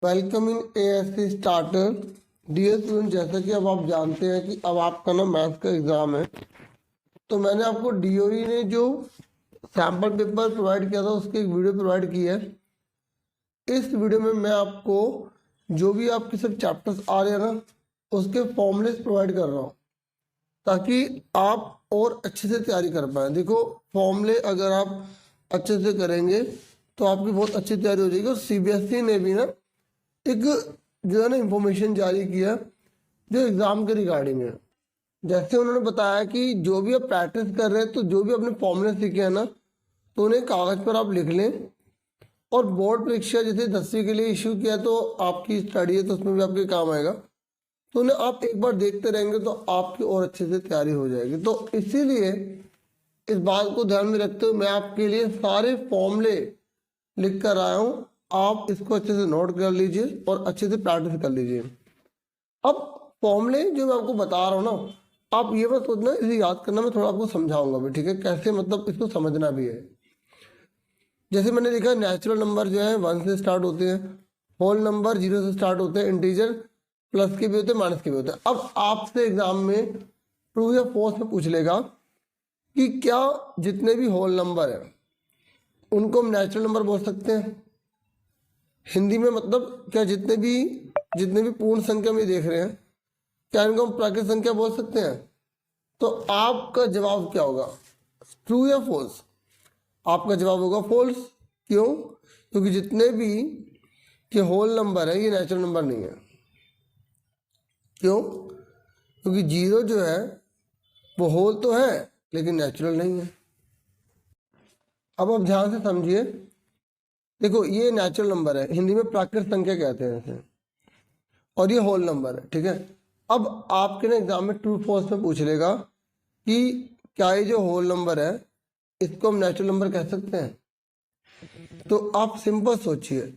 Welcome in ASC starter. Dear student, जैसा कि अब आप जानते हैं कि अब आपका ना मैथ्स का एग्ज़ाम है, तो मैंने आपको डीओई ने जो सैम्पल पेपर प्रोवाइड किया था उसकी एक वीडियो प्रोवाइड की है। इस वीडियो में मैं आपको जो भी आपके सब चैप्टर्स आ रहे हैं ना उसके फॉर्मूलेस प्रोवाइड कर रहा हूँ ताकि आप और अच्छे से तैयारी कर पाएँ। देखो, फॉर्मूले अगर आप अच्छे से करेंगे तो आपकी बहुत अच्छी तैयारी हो जाएगी। और सीबीएसई ने भी ना एक जो है ना इंफॉर्मेशन जारी किया जो एग्ज़ाम के रिगार्डिंग है। जैसे उन्होंने बताया कि जो भी आप प्रैक्टिस कर रहे हैं तो जो भी अपने फॉर्मूले सीखे हैं ना तो उन्हें कागज़ पर आप लिख लें। और बोर्ड परीक्षा जैसे 10वीं के लिए इशू किया तो आपकी स्टडी है तो उसमें भी आपके काम आएगा, तो उन्हें आप एक बार देखते रहेंगे तो आपकी और अच्छे से तैयारी हो जाएगी। तो इसीलिए इस बात को ध्यान में रखते हुए मैं आपके लिए सारे फॉर्मूले लिख कर आया हूँ। आप इसको अच्छे से नोट कर लीजिए और अच्छे से प्रैक्टिस कर लीजिए। अब फॉर्मूले जो मैं आपको बता रहा हूँ ना, आप ये मत सोचना इसे याद करना, मैं थोड़ा आपको समझाऊंगा भी, ठीक है, कैसे मतलब इसको समझना भी है। जैसे मैंने देखा नेचुरल नंबर जो है 1 से स्टार्ट होते हैं, होल नंबर 0 से स्टार्ट होते हैं, इंटीजर प्लस के भी होते हैं माइनस के भी होते हैं। अब आपसे एग्जाम में ट्रू या फॉल्स में पूछ लेगा कि क्या जितने भी होल नंबर हैं उनको हम नेचुरल नंबर बोल सकते हैं हिंदी में, मतलब क्या जितने भी पूर्ण संख्या में देख रहे हैं क्या इनको हम प्राकृतिक संख्या बोल सकते हैं? तो आपका जवाब क्या होगा, ट्रू या फॉल्स? आपका जवाब होगा फॉल्स। क्यों? क्योंकि जितने भी के होल नंबर है ये नेचुरल नंबर नहीं है। क्यों? क्योंकि 0 जो है वो होल तो है लेकिन नेचुरल नहीं है। अब आप ध्यान से समझिए, देखो ये नेचुरल नंबर है, हिंदी में प्राकृतिक संख्या कहते हैं इसे, और ये होल नंबर है, ठीक है। अब आपके ना एग्जाम में ट्रू फॉल्स में पूछ लेगा कि क्या ये जो होल नंबर है इसको हम नेचुरल नंबर कह सकते हैं? तो आप सिंपल सोचिए,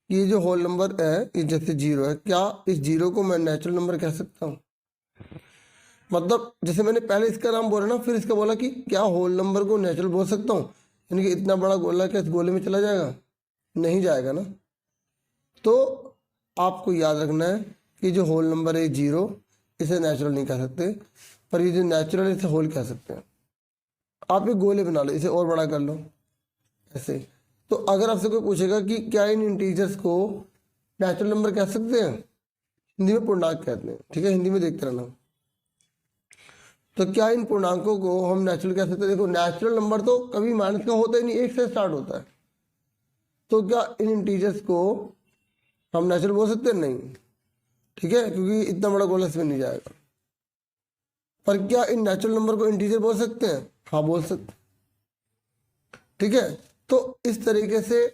ये जो होल नंबर है ये जैसे 0 है, क्या इस 0 को मैं नेचुरल नंबर कह सकता हूँ? मतलब जैसे मैंने पहले इसका नाम बोला ना, फिर इसका बोला कि क्या होल नंबर को नेचुरल बोल सकता हूँ, यानी कि इतना बड़ा गोला क्या इस गोले में चला जाएगा? नहीं जाएगा ना। तो आपको याद रखना है कि जो होल नंबर है 0 इसे नेचुरल नहीं कह सकते, पर ये जो नेचुरल है इसे होल कह सकते हैं। आप एक गोले बना लो, इसे और बड़ा कर लो ऐसे। तो अगर आपसे कोई पूछेगा कि क्या इन इंटीजर्स को नेचुरल नंबर कह सकते हैं, हिंदी में पूर्णांक कहते हैं, ठीक है, हिंदी में देखते रहना। तो क्या इन पूर्णांकों को हम नेचुरल कह सकते हैं? देखो, नेचुरल नंबर तो कभी माइनस का होता ही नहीं, 1 से स्टार्ट होता है। तो क्या इन इंटीजर्स को हम नेचुरल बोल सकते हैं? नहीं, ठीक है, क्योंकि इतना बड़ा गोला इसमें नहीं जाएगा। पर क्या इन नेचुरल नंबर को इंटीजर बोल सकते हैं? हाँ, बोल सकते, ठीक है। तो इस तरीके से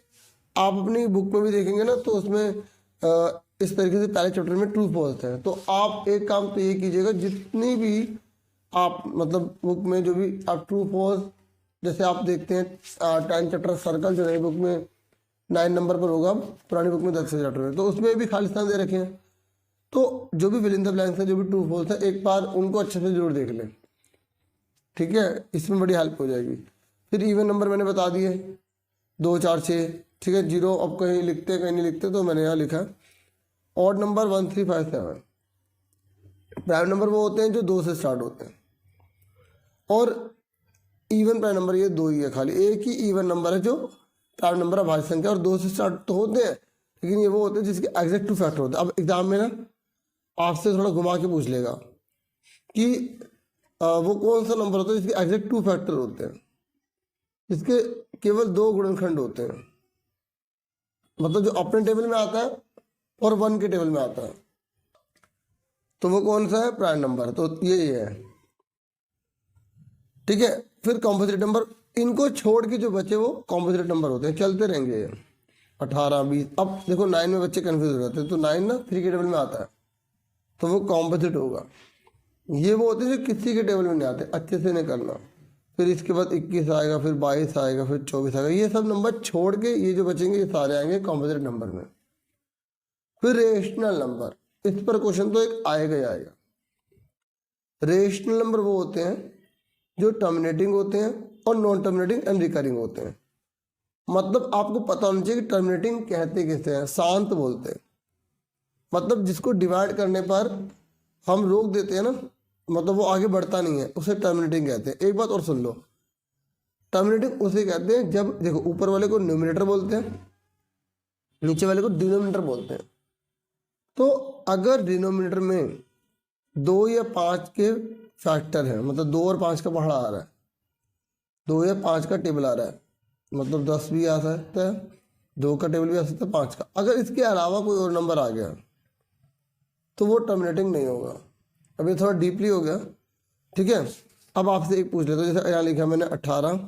आप अपनी बुक में भी देखेंगे ना तो उसमें इस तरीके से पहले चैप्टर में ट्रू फॉल्स है। तो आप एक काम तो ये कीजिएगा, जितनी भी आप मतलब बुक में जो भी आप ट्रू फॉल्स, जैसे आप देखते हैं 10 चैप्टर सर्कल जो नई बुक में 9 नंबर पर होगा, पुरानी बुक में 10 चैप्टर है, तो उसमें भी खाली स्थान दे रखे हैं। तो जो भी फिल इन द ब्लैंक्स है, जो भी ट्रू फॉल्स है, एक बार उनको अच्छे से जरूर देख लें, ठीक है, इसमें बड़ी हेल्प हो जाएगी। फिर इवन नंबर मैंने बता दिए 2 4 6, ठीक है। 0 अब कहीं लिखते कहीं नहीं लिखते, तो मैंने यहाँ लिखा। Odd number 1 3 5 7। प्राइम नंबर वो होते हैं जो 2 से स्टार्ट होते हैं, और इवन प्राइम नंबर ये 2 ही है, खाली एक ही इवन नंबर है जो प्राइम नंबर अभाज्य संख्या, और 2 से स्टार्ट तो होते हैं लेकिन ये वो होते हैं जिसके एग्जैक्ट 2 फैक्टर होते हैं। अब एग्जाम में ना आपसे थोड़ा घुमा के पूछ लेगा कि वो कौन सा नंबर होता है जिसके एग्जैक्ट 2 फैक्टर होते हैं, जिसके केवल 2 गुणनखंड होते हैं, मतलब जो अपने टेबल में आता है और 1 के टेबल में आता है, तो वो कौन सा है? Prime number. तो ये है, ठीक है। फिर कॉम्पोजिट नंबर, इनको छोड़ के जो बचे वो कॉम्पोजिट नंबर होते हैं, चलते रहेंगे 18 20। अब देखो 9 में बच्चे कंफ्यूज हो जाते हैं, तो 9 ना 3 के टेबल में आता है तो वो कॉम्पोजिट होगा। ये वो होते हैं जो किसी के टेबल में नहीं आते, अच्छे से नहीं करना। फिर इसके बाद 21 आएगा, फिर 22 आएगा, फिर 24 आएगा, ये सब नंबर छोड़ के ये जो बचेंगे ये सारे आएंगे कॉम्पोजिट नंबर में। फिर रेशनल नंबर, इस पर क्वेश्चन तो एक आएगा ही आएगा। रेशनल नंबर वो होते हैं जो टर्मिनेटिंग होते हैं और नॉन टर्मिनेटिंग एंड रिकरिंग होते हैं। मतलब आपको पता होना चाहिए कि टर्मिनेटिंग कहते किसे हैं, शांत बोलते हैं, मतलब जिसको डिवाइड करने पर हम रोक देते हैं ना, मतलब वो आगे बढ़ता नहीं है, उसे टर्मिनेटिंग कहते हैं। एक बात और सुन लो, टर्मिनेटिंग उसे कहते हैं जब, देखो ऊपर वाले को न्यूमरेटर बोलते हैं, नीचे वाले को डिनोमिनेटर बोलते हैं। तो अगर डिनोमिनेटर में 2 या 5 के फैक्टर हैं, मतलब 2 और 5 का पहाड़ा आ रहा है, 2 या 5 का टेबल आ रहा है, मतलब 10 भी आ सकता है, 2 का टेबल भी आ सकता है, 5 का, अगर इसके अलावा कोई और नंबर आ गया तो वो टर्मिनेटिंग नहीं होगा। अब ये थोड़ा डीपली हो गया, ठीक है। अब आपसे एक पूछ लेता हूँ, जैसे यहाँ लिखा मैंने 18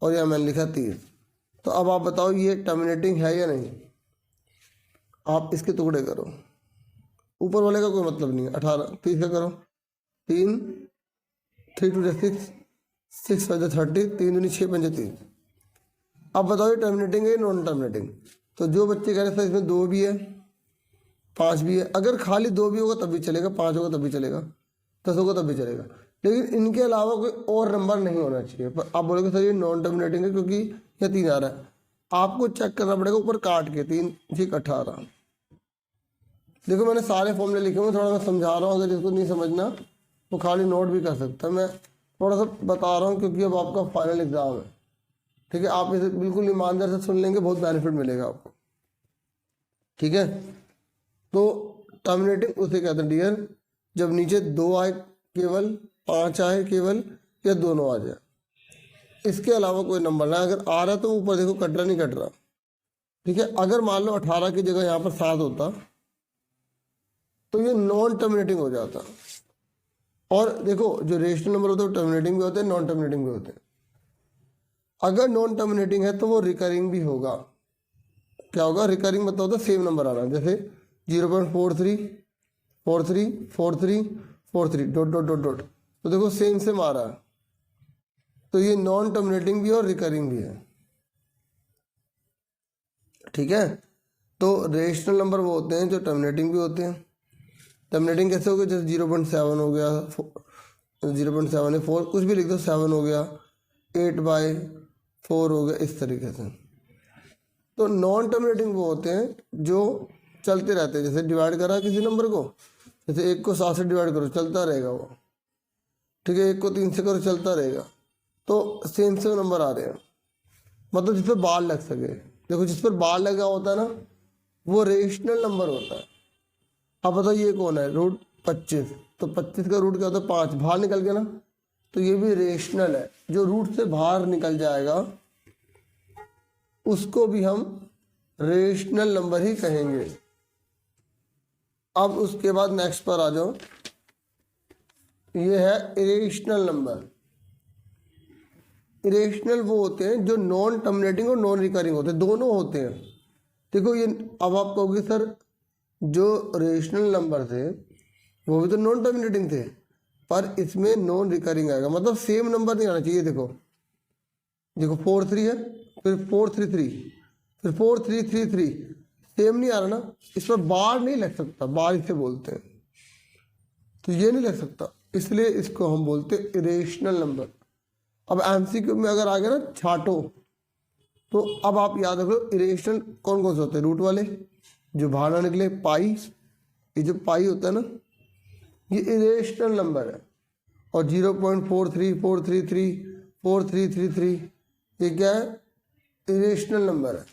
और यहाँ मैंने लिखा 30, तो अब आप बताओ ये टर्मिनेटिंग है या नहीं। आप इसके टुकड़े करो, ऊपर वाले का कोई मतलब नहीं है। 18 30 का करो, 3 3 2 6 6 5 30, 3 दूनी 6 5 30। अब बताओ ये टर्मिनेटिंग है या नॉन टर्मिनेटिंग। तो जो बच्चे कह रहे थे इसमें 2 भी है 5 भी है, अगर खाली 2 भी होगा तब भी चलेगा, 5 होगा तब भी चलेगा, 10 होगा तब भी चलेगा, लेकिन इनके अलावा कोई और नंबर नहीं होना चाहिए। पर आप बोलोगे सर ये नॉन टर्मिनेटिंग है क्योंकि ये 3 आ रहा है, आपको चेक करना पड़ेगा ऊपर काट के, 3 ठीक 18। देखो मैंने सारे फॉर्मूले लिखे हुए, थोड़ा मैं समझा रहा हूँ, अगर जिसको नहीं समझना वो खाली नोट भी कर सकता है। मैं थोड़ा सा बता रहा हूँ क्योंकि अब आपका फाइनल एग्जाम है, ठीक है। आप इसे बिल्कुल ईमानदार से सुन लेंगे, बहुत बेनिफिट मिलेगा आपको, ठीक है। तो टर्मिनेटिंग उसे कहते हैं डियर जब नीचे 2 आए केवल, 5 आए केवल, या दोनों आ जाए, इसके अलावा कोई नंबर ना। अगर आ रहा है तो ऊपर देखो कट रहा नहीं कट रहा, ठीक है। अगर मान लो 18 की जगह यहाँ पर 7 होता तो ये नॉन टर्मिनेटिंग हो जाता। और देखो जो रेशनल नंबर होते हैं वो टर्मिनेटिंग भी होते हैं, नॉन टर्मिनेटिंग भी होते हैं। अगर नॉन टर्मिनेटिंग है तो वो रिकरिंग भी होगा। क्या होगा? रिकरिंग मतलब होता है सेम नंबर आ रहा है, जैसे 0.43 43 43 43 डॉट डॉट डॉट डॉट, तो देखो सेम सेम आ रहा है, तो ये नॉन टर्मिनेटिंग भी है और रिकरिंग भी है, ठीक है। तो रेशनल नंबर वो होते हैं जो टर्मिनेटिंग भी होते हैं। टर्मिनेटिंग कैसे हो गया? जैसे 0.7 हो गया, 0.7 है 4 कुछ भी लिख दो, 7 हो गया, 8/4 हो गया, इस तरीके से। तो नॉन टर्मिनेटिंग वो होते हैं जो चलते रहते हैं, जैसे डिवाइड करा किसी नंबर को, जैसे 1 को 7 से डिवाइड करो चलता रहेगा वो, ठीक है। 1 को 3 से करो चलता रहेगा, तो सेम सेम नंबर आ रहे हैं, मतलब जिस पर बार लग सके। देखो जिस पर बार लगा होता है ना वो रेशनल नंबर होता है। अब बताओ ये कौन है? रूट 25, तो 25 का रूट क्या होता है? 5, बाहर निकल गया ना, तो ये भी रेशनल है। जो रूट से बाहर निकल जाएगा उसको भी हम रेशनल नंबर ही कहेंगे। अब उसके बाद नेक्स्ट पर आ जाओ, ये है इरेशनल नंबर। इरेशनल वो होते हैं जो नॉन टर्मिनेटिंग और नॉन रिकरिंग होते हैं, दोनों होते हैं। देखो ये अब आप कहोगे सर जो रेशनल नंबर थे वो भी तो नॉन टर्मिनेटिंग थे, पर इसमें नॉन रिकरिंग आएगा, मतलब सेम नंबर नहीं आना चाहिए। देखो देखो 4 3 है, फिर 4 3 3, फिर 4 3 3 3, सेम नहीं आ रहा ना, इस पर बार नहीं लग सकता, बार इसे बोलते हैं, तो ये नहीं लग सकता, इसलिए इसको हम बोलते हैं इरेशनल नंबर। अब एमसीक्यू में अगर आ गया ना छाटो, तो अब आप याद रखो इरेशनल कौन कौन से होते हैं? रूट वाले जो बाहर ना निकले, पाई, ये जो पाई होता है ना ये इरेशनल नंबर है। और 0.43 433 4333 ये क्या है? इरेशनल नंबर है।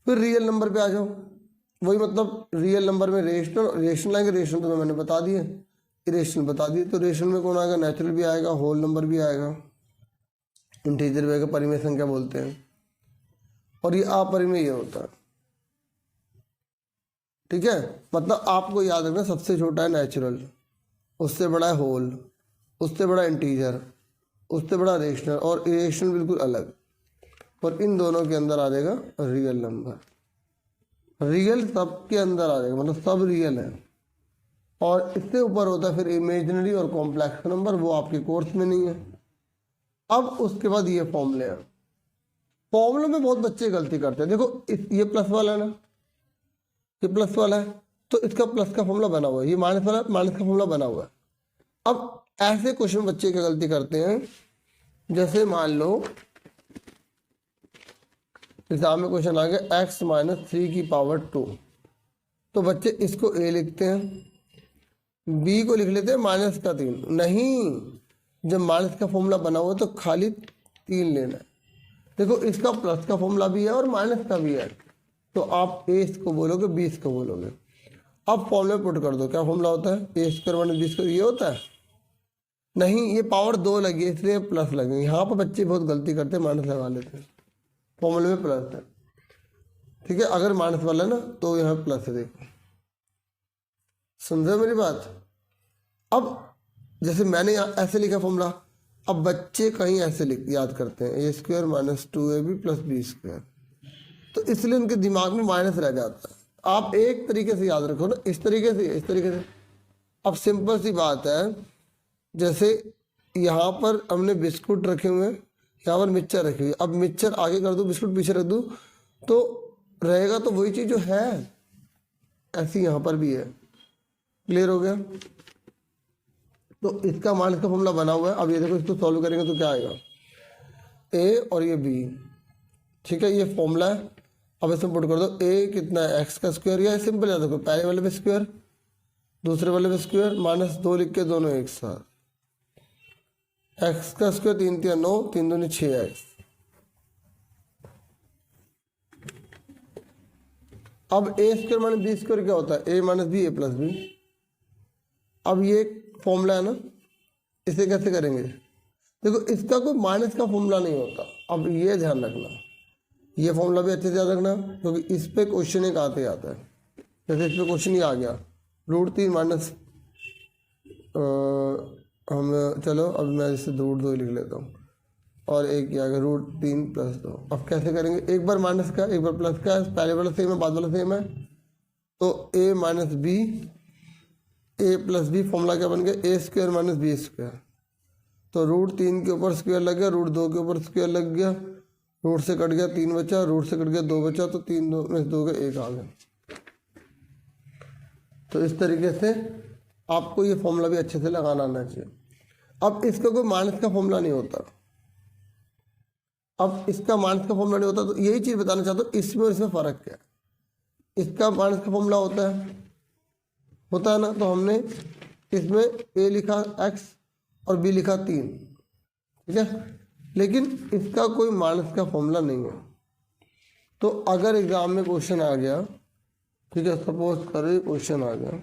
फिर रियल नंबर पे आ जाओ, वही मतलब रियल नंबर में रेशनल आएंगे, रेशनल तो मैंने बता दिए, इरेशनल बता दिए। तो रेशनल में कौन आएगा? नेचुरल भी आएगा, होल नंबर भी आएगा, इंटीजर भी आएगा, परिमेय संख्या बोलते हैं, और ये अपरिमेय होता है, ठीक है। मतलब आपको याद रखना सबसे छोटा है नेचुरल, उससे बड़ा है होल, उससे बड़ा इंटीजर, उससे बड़ा रेशनल, और इरेशनल बिल्कुल अलग, और इन दोनों के अंदर आ जाएगा रियल नंबर। रियल सबके अंदर आ जाएगा, मतलब सब रियल है। और इससे ऊपर होता है फिर इमेजिनरी और कॉम्प्लेक्स नंबर, वो आपके कोर्स में नहीं है। अब उसके बाद ये फॉर्मूले हैं, फॉर्मूले में बहुत बच्चे गलती करते हैं। देखो ये प्लस वाला है ना, ये प्लस वाला है, तो इसका प्लस का फॉर्मूला बना हुआ है, ये माइनस वाला माइनस का फॉर्मूला बना हुआ है। अब ऐसे क्वेश्चन बच्चे क्या गलती करते हैं, जैसे मान लो एग्जाम में क्वेश्चन आ गया x - 3 की पावर 2, तो बच्चे इसको ए लिखते हैं, बी को लिख लेते हैं -3। नहीं, जब माइनस का फॉर्मूला बना हुआ है तो खाली 3 लेना है। देखो इसका प्लस का फॉर्मूला भी है और माइनस का भी है, तो आप ए इसको बोलोगे, बी इसको बोलोगे। अब फॉर्मूले पुट कर दो, क्या फॉर्मूला होता है, a² - b², ये होता है। नहीं, ये पावर 2 लगी है इसलिए प्लस लगे। यहाँ पर बच्चे बहुत गलती करते हैं, माइनस लगा लेते हैं, फॉर्मूले में प्लस है। ठीक है, अगर माइनस वाला ना तो यहाँ प्लस है। देखो, समझो मेरी बात। अब जैसे मैंने यहाँ ऐसे लिखा फॉर्मूला, अब बच्चे कहीं ऐसे याद करते हैं, a² - 2ab + b², तो इसलिए उनके दिमाग में माइनस रह जाता है। आप एक तरीके से याद रखो ना, इस तरीके से, इस तरीके से। अब सिंपल सी बात है, जैसे यहाँ पर हमने बिस्कुट रखे हुए हैं, यहाँ पर मिक्सचर रखी हुई है। अब मिक्सचर आगे कर दूँ, बिस्कुट पीछे रख दूँ, तो रहेगा तो वही चीज़ जो है, ऐसी यहाँ पर भी है। क्लियर हो गया? तो इसका माइनस का फॉर्मूला बना हुआ है। अब ये देखो, इसको सॉल्व करेंगे तो क्या आएगा, ए और ये बी। ठीक है, ये फॉर्मूला है। अब इसमें पुट कर दो, ए कितना है, एक्स का स्क्वायर, या सिंपल याद रखो, पहले वाले पे स्क्वायर, दूसरे वाले पे स्क्वायर, -2 लिख के दोनों एक साथ। एक्स का स्क्वायर 3 × 9, 3 दूनी 6x। अब a² - b² क्या होता है, a - b a + b। अब ये फॉर्मूला है ना, इसे कैसे करेंगे, देखो इसका कोई माइनस का फॉर्मूला नहीं होता। अब ये ध्यान रखना, ये फॉर्मूला भी अच्छे से याद रखना, क्योंकि इस पे क्वेश्चन एक आते आता है। जैसे इस पे क्वेश्चन ही आ गया, √3 माइनस हम चलो अब मैं इसे √2 लिख लेता हूँ, और एक क्या है √3 + 2। अब कैसे करेंगे, एक बार माइनस का एक बार प्लस का, पहले वाला सेम है बाद वाला सेम है, तो a - b a + b formula क्या बन गया, a² - b²। तो √3 के ऊपर स्क्वायर लग गया, √2 के ऊपर स्क्वायर लग गया, रूट से कट गया 3 बचा, रूट से कट गया 2 बचा, तो 3 में 2 का 1 आ गया। तो इस तरीके से आपको ये फॉर्मूला भी अच्छे से लगाना आना चाहिए। अब इसका कोई माइनस का फॉर्मूला नहीं होता, अब इसका माइनस का फॉर्मूला नहीं होता, तो यही चीज़ बताना चाहता हूँ, इसमें और इसमें फ़र्क क्या है। इसका माइनस का फॉर्मूला होता है ना, तो हमने इसमें a लिखा x और b लिखा 3, ठीक है, लेकिन इसका कोई माइनस का फॉर्मूला नहीं है। तो अगर एग्जाम में क्वेश्चन आ गया, ठीक है, सपोज करो क्वेश्चन आ गया,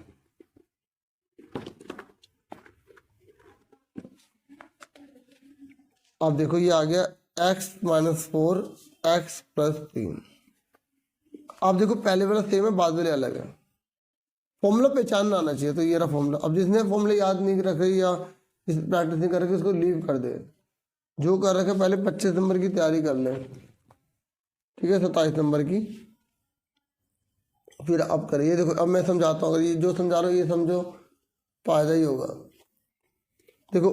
अब देखो ये आ गया x - 4 x + 3। अब देखो पहले वाला सेम है, बाद वाले अलग है, फॉर्मूला पहचानना आना चाहिए। तो ये रहा फॉर्मूला। अब जिसने फॉर्मूला याद नहीं रखे या इस प्रैक्टिस नहीं कर रखे, उसको लीव कर दे। जो कर रखे पहले 25 नंबर की तैयारी कर ले, ठीक है, 27 नंबर की, फिर अब करिए। देखो अब मैं समझाता हूँ, अगर ये जो समझा रहा हूँ ये समझो, फायदा ही होगा। देखो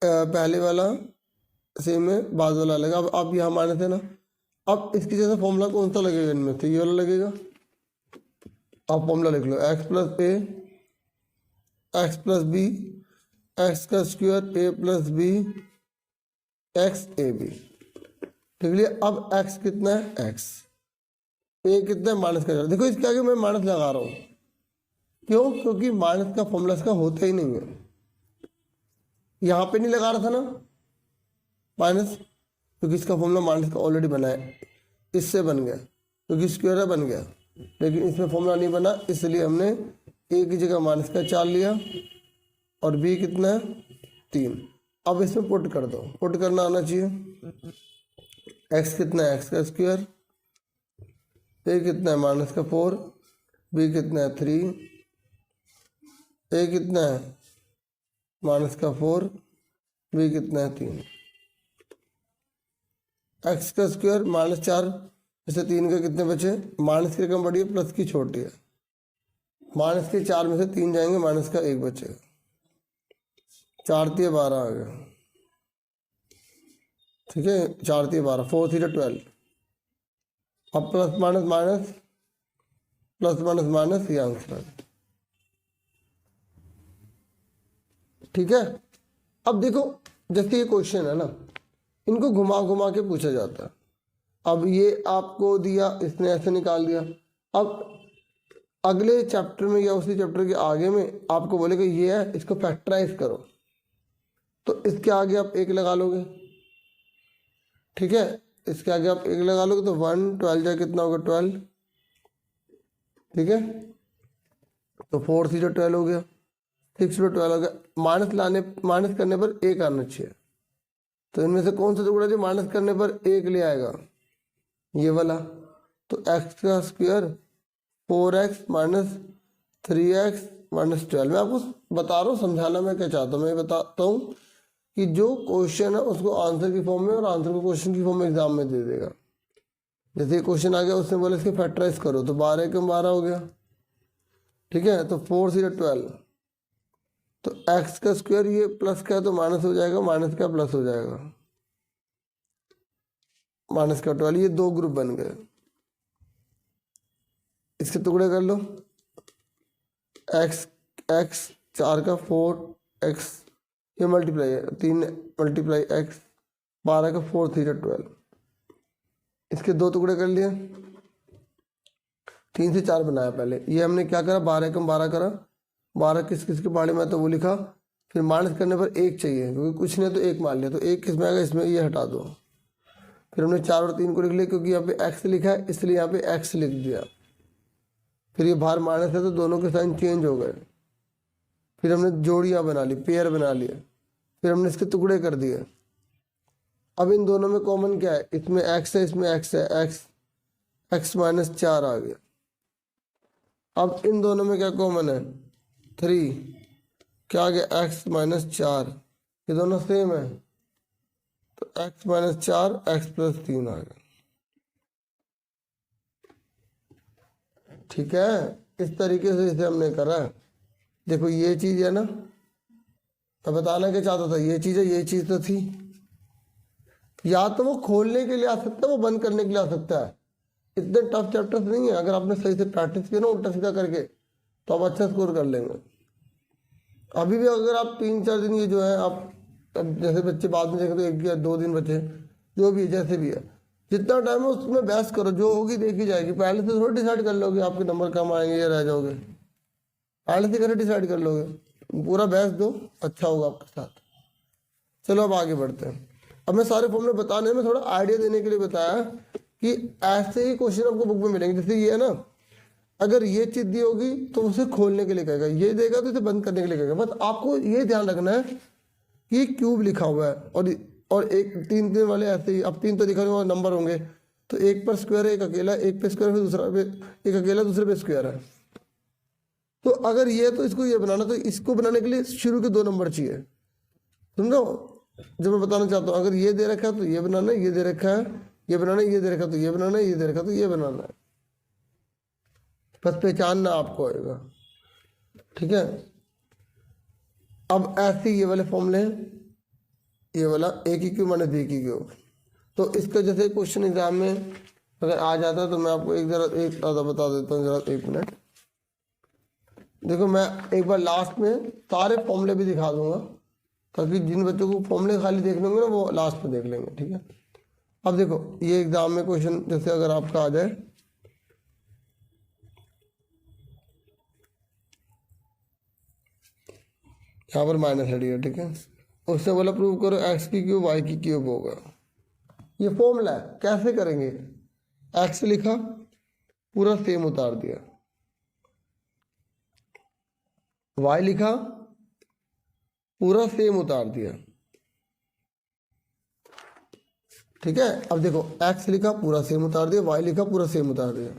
पहले वाला सेम है, बाद वाला अलग। अब आप यहाँ माने थे ना, अब इसकी जैसे फॉर्मूला कौन सा लगेगा इनमें से, ये वाला लगेगा। आप फॉर्मूला लिख लो, x + a x + b x का square a + b x ab, लिख लिया। अब x कितना है, x a कितना है, माइनस का। देखो इसके आगे मैं माइनस लगा रहा हूँ, क्यों, क्योंकि माइनस का फॉर्मूला इसका होता ही नहीं है। यहाँ पे नहीं लगा रहा था ना माइनस, क्योंकि इसका फॉर्मूला माइनस का ऑलरेडी बना है, इससे बन गया, क्योंकि स्क्वायर बन गया, लेकिन इसमें फॉर्मूला नहीं बना, इसलिए हमने a की जगह माइनस का 4 लिया, और b कितना है 3। अब इसमें पुट कर दो, पुट करना आना चाहिए। x कितना है, x का स्क्वायर, a कितना है माइनस का 4, b कितना है 3, a कितना है माइनस का 4, b कितना है 3। x का स्क्वायर -4, जैसे 3 का कितने बचे, माइनस की रकम बड़ी है, प्लस की छोटी है, माइनस के 4 में से 3 जाएंगे, माइनस का 1 बचेगा, 4 × 12 आ गया, ठीक है, 4 × 12, 4 × 12। अब plus minus minus, plus minus minus, ये आंसर, ठीक है। अब देखो जैसे ये क्वेश्चन है ना, इनको घुमा घुमा के पूछा जाता है। अब ये आपको दिया, इसने ऐसे निकाल दिया। अब अगले चैप्टर में या उसी चैप्टर के आगे में आपको बोलेगा ये है, इसको फैक्टराइज करो, तो इसके आगे आप एक लगा लोगे, ठीक है। इसके आगे आप एक लगा लोगे तो 1 12 जाए कितना होगा 12, ठीक है। तो 4 से जो 12 हो गया, 6 से 12 हो गया। माइनस करने पर एक आना चाहिए, तो इनमें से कौन सा टुकड़ा जो माइनस करने पर एक ले आएगा, ये वाला। तो एक्स का square 4x minus 3x minus 12। मैं आपको बता रहा हूँ, समझाना मैं क्या चाहता हूँ, मैं बताता हूँ कि जो क्वेश्चन है उसको आंसर की फॉर्म में और आंसर को क्वेश्चन की फॉर्म में एग्जाम में दे देगा। जैसे क्वेश्चन आ गया, उसने बोला इसके फैक्टराइज करो, तो 12 के 12 हो गया, ठीक है। तो 4 से 12, तो x का स्क्वायर ये प्लस का है तो माइनस हो जाएगा, माइनस का प्लस हो जाएगा, माइनस का 12, ये दो ग्रुप बन गए। इसके टुकड़े कर लो, x 4 का 4x, ये मल्टीप्लाई है 3 मल्टीप्लाई x, 12 का 4 3 12। इसके दो टुकड़े कर लिए, 3 से 4 बनाया पहले। ये हमने क्या करा, 12 कम 12 करा, 12 किस किस के बारे में तो वो लिखा। फिर माइनस करने पर एक चाहिए, क्योंकि कुछ नहीं तो एक मान लिया, तो एक किस में आएगा, इसमें ये हटा दो। फिर हमने 4 और 3 को लिख लिया, क्योंकि यहाँ पे x लिखा है इसलिए यहाँ पे x लिख दिया। फिर ये बाहर माइनस है तो दोनों के साइन चेंज हो गए। फिर हमने जोड़ियाँ बना ली, पेयर बना लिए। फिर हमने इसके टुकड़े कर दिए। अब इन दोनों में कॉमन क्या है, इसमें x है इसमें x है, x माइनस 4 आ गया। अब इन दोनों में क्या कॉमन है, 3, क्या आ गया x माइनस 4, ये दोनों सेम है, तो x माइनस 4 x प्लस 3 आ गया, ठीक है। इस तरीके से इसे हमने करा। देखो ये चीज़ है ना, मैं बताना क्या चाहता था, ये चीज़ है, ये चीज़ तो थी। या तो वो खोलने के लिए आ सकता है, वो बंद करने के लिए आ सकता है। इतने टफ चैप्टर्स नहीं है, अगर आपने सही से प्रैक्टिस किया ना उल्टा सीधा करके, तो आप अच्छा स्कोर कर लेंगे। अभी भी अगर आप 3-4 दिन ये जो है आप, अब जैसे बच्चे बाद में देखें तो 1 या 2 दिन बचे, जो भी है जैसे भी है, जितना टाइम है उसमें बहस करो, जो होगी देखी जाएगी। पहले से थोड़ा डिसाइड कर लोगे आपके नंबर कम आएंगे या रह जाओगे, पहले से कैसे डिसाइड कर लोगे, पूरा बहस दो, अच्छा होगा आपके साथ। चलो अब आगे बढ़ते हैं। अब मैं सारे फॉर्मूले बताने में थोड़ा आइडिया देने के लिए बताया कि ऐसे ही क्वेश्चन आपको बुक में मिलेंगे। जैसे ये है ना, अगर ये चीज दी होगी तो उसे खोलने के लिए कहेगा, ये देगा तो इसे बंद करने के लिए कहेगा। बस आपको ये ध्यान रखना है कि क्यूब लिखा हुआ है, और एक 3 वाले ऐसे ही, अब 3 तो लिखा हुआ नंबर होंगे, तो एक पर स्क्वायर है, एक अकेला, एक पे स्क्वायर है, दूसरा पे एक अकेला, दूसरे पे स्क्वायर है। तो अगर ये तो इसको ये बनाना, तो इसको बनाने के लिए शुरू के 2 नंबर चाहिए, समझो। जब मैं बताना चाहता हूँ, अगर ये दे रखा है तो ये बनाना है, ये दे रखा है ये बनाना है, ये दे रखा है तो ये बनाना है, ये दे रखा है तो ये बनाना है। बस पहचानना आपको आएगा, ठीक है। अब ऐसे ये वाले फॉर्मूले हैं, ये वाला a की क्यूब माइनस b की क्यूब। तो इसका जैसे क्वेश्चन एग्जाम में अगर आ जाता है तो मैं आपको एक आधा बता देता हूँ, जरा 1 मिनट। देखो मैं एक बार लास्ट में सारे फॉर्मूले भी दिखा दूंगा, ताकि जिन बच्चों को फॉर्मूले खाली देखने होंगे ना वो लास्ट में देख लेंगे, ठीक है। अब देखो ये एग्जाम में क्वेश्चन जैसे अगर आपका आ जाए, यहाँ पर माइनस है, ठीक है। उससे बोला प्रूव करो x की क्यूब y की क्यूब होगा। ये फॉर्मूला है, कैसे करेंगे, x लिखा पूरा सेम उतार दिया, y लिखा पूरा सेम उतार दिया, ठीक है। अब देखो x लिखा पूरा सेम उतार दिया, y लिखा पूरा सेम उतार दिया।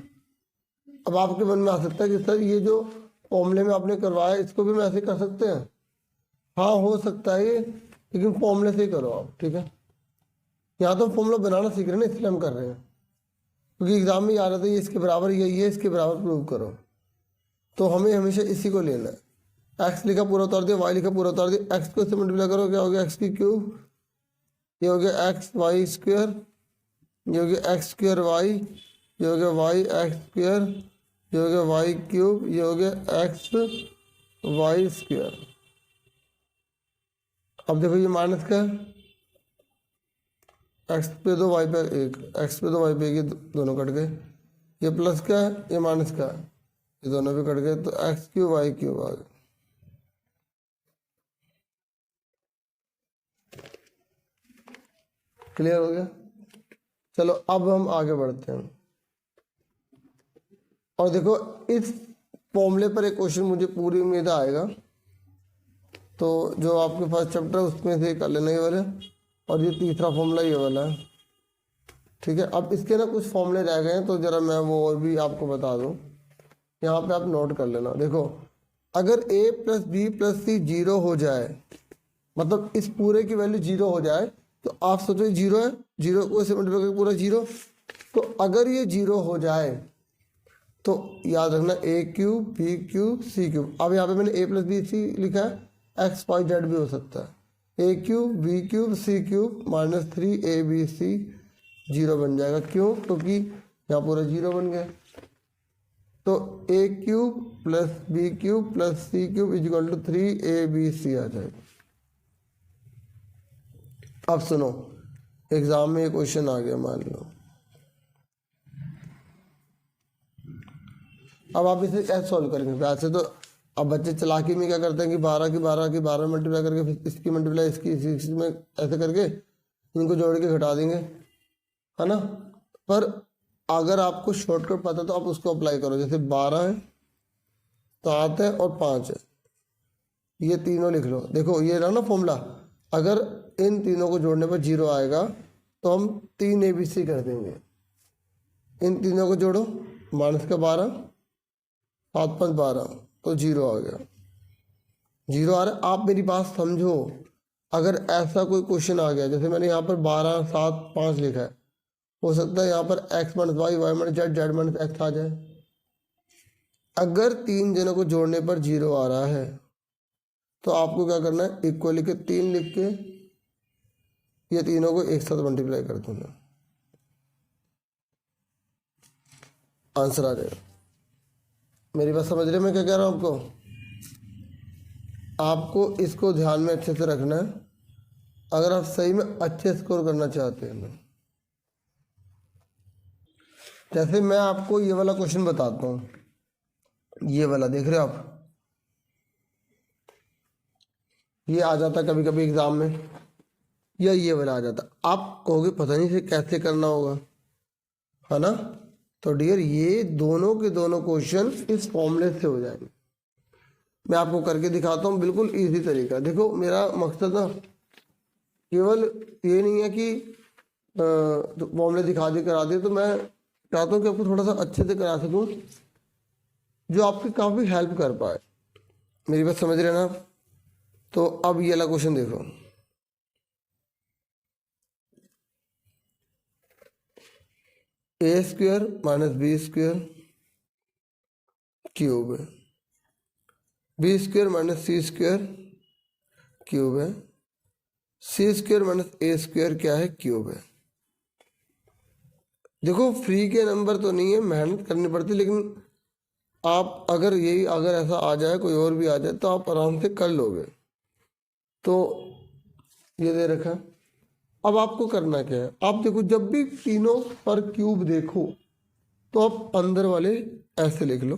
अब आपके मन में आ सकता है कि सर ये जो फॉर्मूले में आपने करवाया इसको भी हम ऐसे कर सकते हैं। हाँ हो सकता है ये, लेकिन फॉर्मूले से ही करो आप, ठीक है। यहाँ तो फॉर्मूला बनाना सीख रहे हैं ना, इसलिए हम कर रहे हैं, क्योंकि एग्जाम में आ रहा था ये इसके बराबर, ये इसके बराबर प्रूव करो, तो हमें हमेशा इसी को लेना है। एक्स लिखा पूरा उतार दिया, वाई लिखा पूरा उतार दिया, एक्स को इससे मल्टीप्लाई करो, क्या हो गया एक्स की क्यूब, ये हो गया एक्स वाई स्क्वायर, ये हो गया एक्स स्क्वायर वाई, ये हो गया वाई एक्स स्क्वायर, ये हो गया वाई क्यूब, ये हो गया एक्स वाई स्क्वायर। अब देखो ये माइनस का है, एक्स पे 2 वाई पे 1, एक्स पे 2 वाई पे 1, ये दोनों कट गए। ये प्लस का है, ये माइनस का है, ये दोनों भी कट गए तो एक्स क्यूब वाई क्यूब आ गया। क्लियर हो गया। चलो अब हम आगे बढ़ते हैं और देखो इस फॉर्मूले पर एक क्वेश्चन मुझे पूरी उम्मीद आएगा, तो जो आपके फर्स्ट चैप्टर है उसमें से कर लेना ये वाले, और ये तीसरा फॉर्मूला ये वाला है। ठीक है, अब इसके ना कुछ फॉर्मूले रह गए हैं तो ज़रा मैं वो और भी आपको बता दूं, यहाँ पे आप नोट कर लेना। देखो अगर a plus B plus C zero हो जाए, मतलब इस पूरे की वैल्यू जीरो हो जाए, तो आप सोचो जीरो है, जीरो को से मल्टीप्लाई करके पूरा जीरो, तो अगर ये जीरो हो जाए तो याद रखना ए cube B cube C cube. अब यहाँ पे मैंने ए प्लस बी सी लिखा है, एक्स वाई जेड भी हो सकता है। ए cube B cube C cube minus 3abc zero बन जाएगा। क्यों? क्योंकि यहाँ पूरा जीरो बन गया। तो A cube plus B cube plus C cube is equal to 3abc आ जाएगा। अब सुनो, एग्जाम में ये क्वेश्चन आ गया मान लो, अब आप इसे कैसे सॉल्व करेंगे? वैसे तो अब बच्चे चालाकी में क्या करते हैं कि 12 मल्टीप्लाई करके फिर इसकी मल्टीप्लाई इसकी में ऐसे करके इनको जोड़ के घटा देंगे, है ना। पर अगर आपको शॉर्टकट पता तो आप उसको अप्लाई करो। जैसे 12 है, 7 है और 5 है, ये तीनों लिख लो। देखो ये रहा ना फॉर्मूला, अगर इन तीनों को जोड़ने पर जीरो आएगा तो हम 3abc कर देंगे। इन तीनों को जोड़ो, माइनस का 12, 7 5 12, तो जीरो आ गया। जीरो आ रहा है। आप मेरी बात समझो, अगर ऐसा कोई क्वेश्चन आ गया, जैसे मैंने यहाँ पर 12 7 5 लिखा है, हो सकता है यहाँ पर x minus Y Y minus Z Z minus X आ जाए। अगर तीन जनों को जोड़ने पर जीरो आ रहा है तो आपको क्या करना है, इक्वल लिख के 3 लिख के ये तीनों को एक साथ मल्टीप्लाई कर दूंगा, आंसर आ जाएगा। मेरी बात समझ रहे मैं क्या कह रहा हूँ आपको? आपको इसको ध्यान में अच्छे से रखना है अगर आप सही में अच्छे स्कोर करना चाहते हैं। जैसे मैं आपको ये वाला क्वेश्चन बताता हूँ, ये वाला देख रहे हो आप, ये आ जाता कभी कभी एग्जाम में, या ये वाला आ जाता। आप कहोगे पता नहीं से कैसे करना होगा, है ना। तो डियर ये दोनों के दोनों क्वेश्चन इस फॉर्मूले से हो जाएंगे। मैं आपको करके दिखाता हूँ, बिल्कुल इजी तरीका। देखो मेरा मकसद ना केवल ये नहीं है कि फॉर्मूले दिखा दे करा दे, तो मैं चाहता हूँ कि आपको थोड़ा सा अच्छे से करा सकूँ जो आपकी काफ़ी हेल्प कर पाए। मेरी बात समझ रहे हैं ना आप? तो अब ये वाला क्वेश्चन देखो, A square minus B square cube है, B square minus C square cube है, C square minus A square क्या है, क्यूब है। देखो फ्री के नंबर तो नहीं है, मेहनत करनी पड़ती, लेकिन आप अगर यही अगर ऐसा आ जाए, कोई और भी आ जाए, तो आप आराम से कर लोगे। तो ये दे रखा। अब आपको करना क्या है, आप देखो जब भी तीनों पर क्यूब देखो तो आप अंदर वाले ऐसे लिख लो।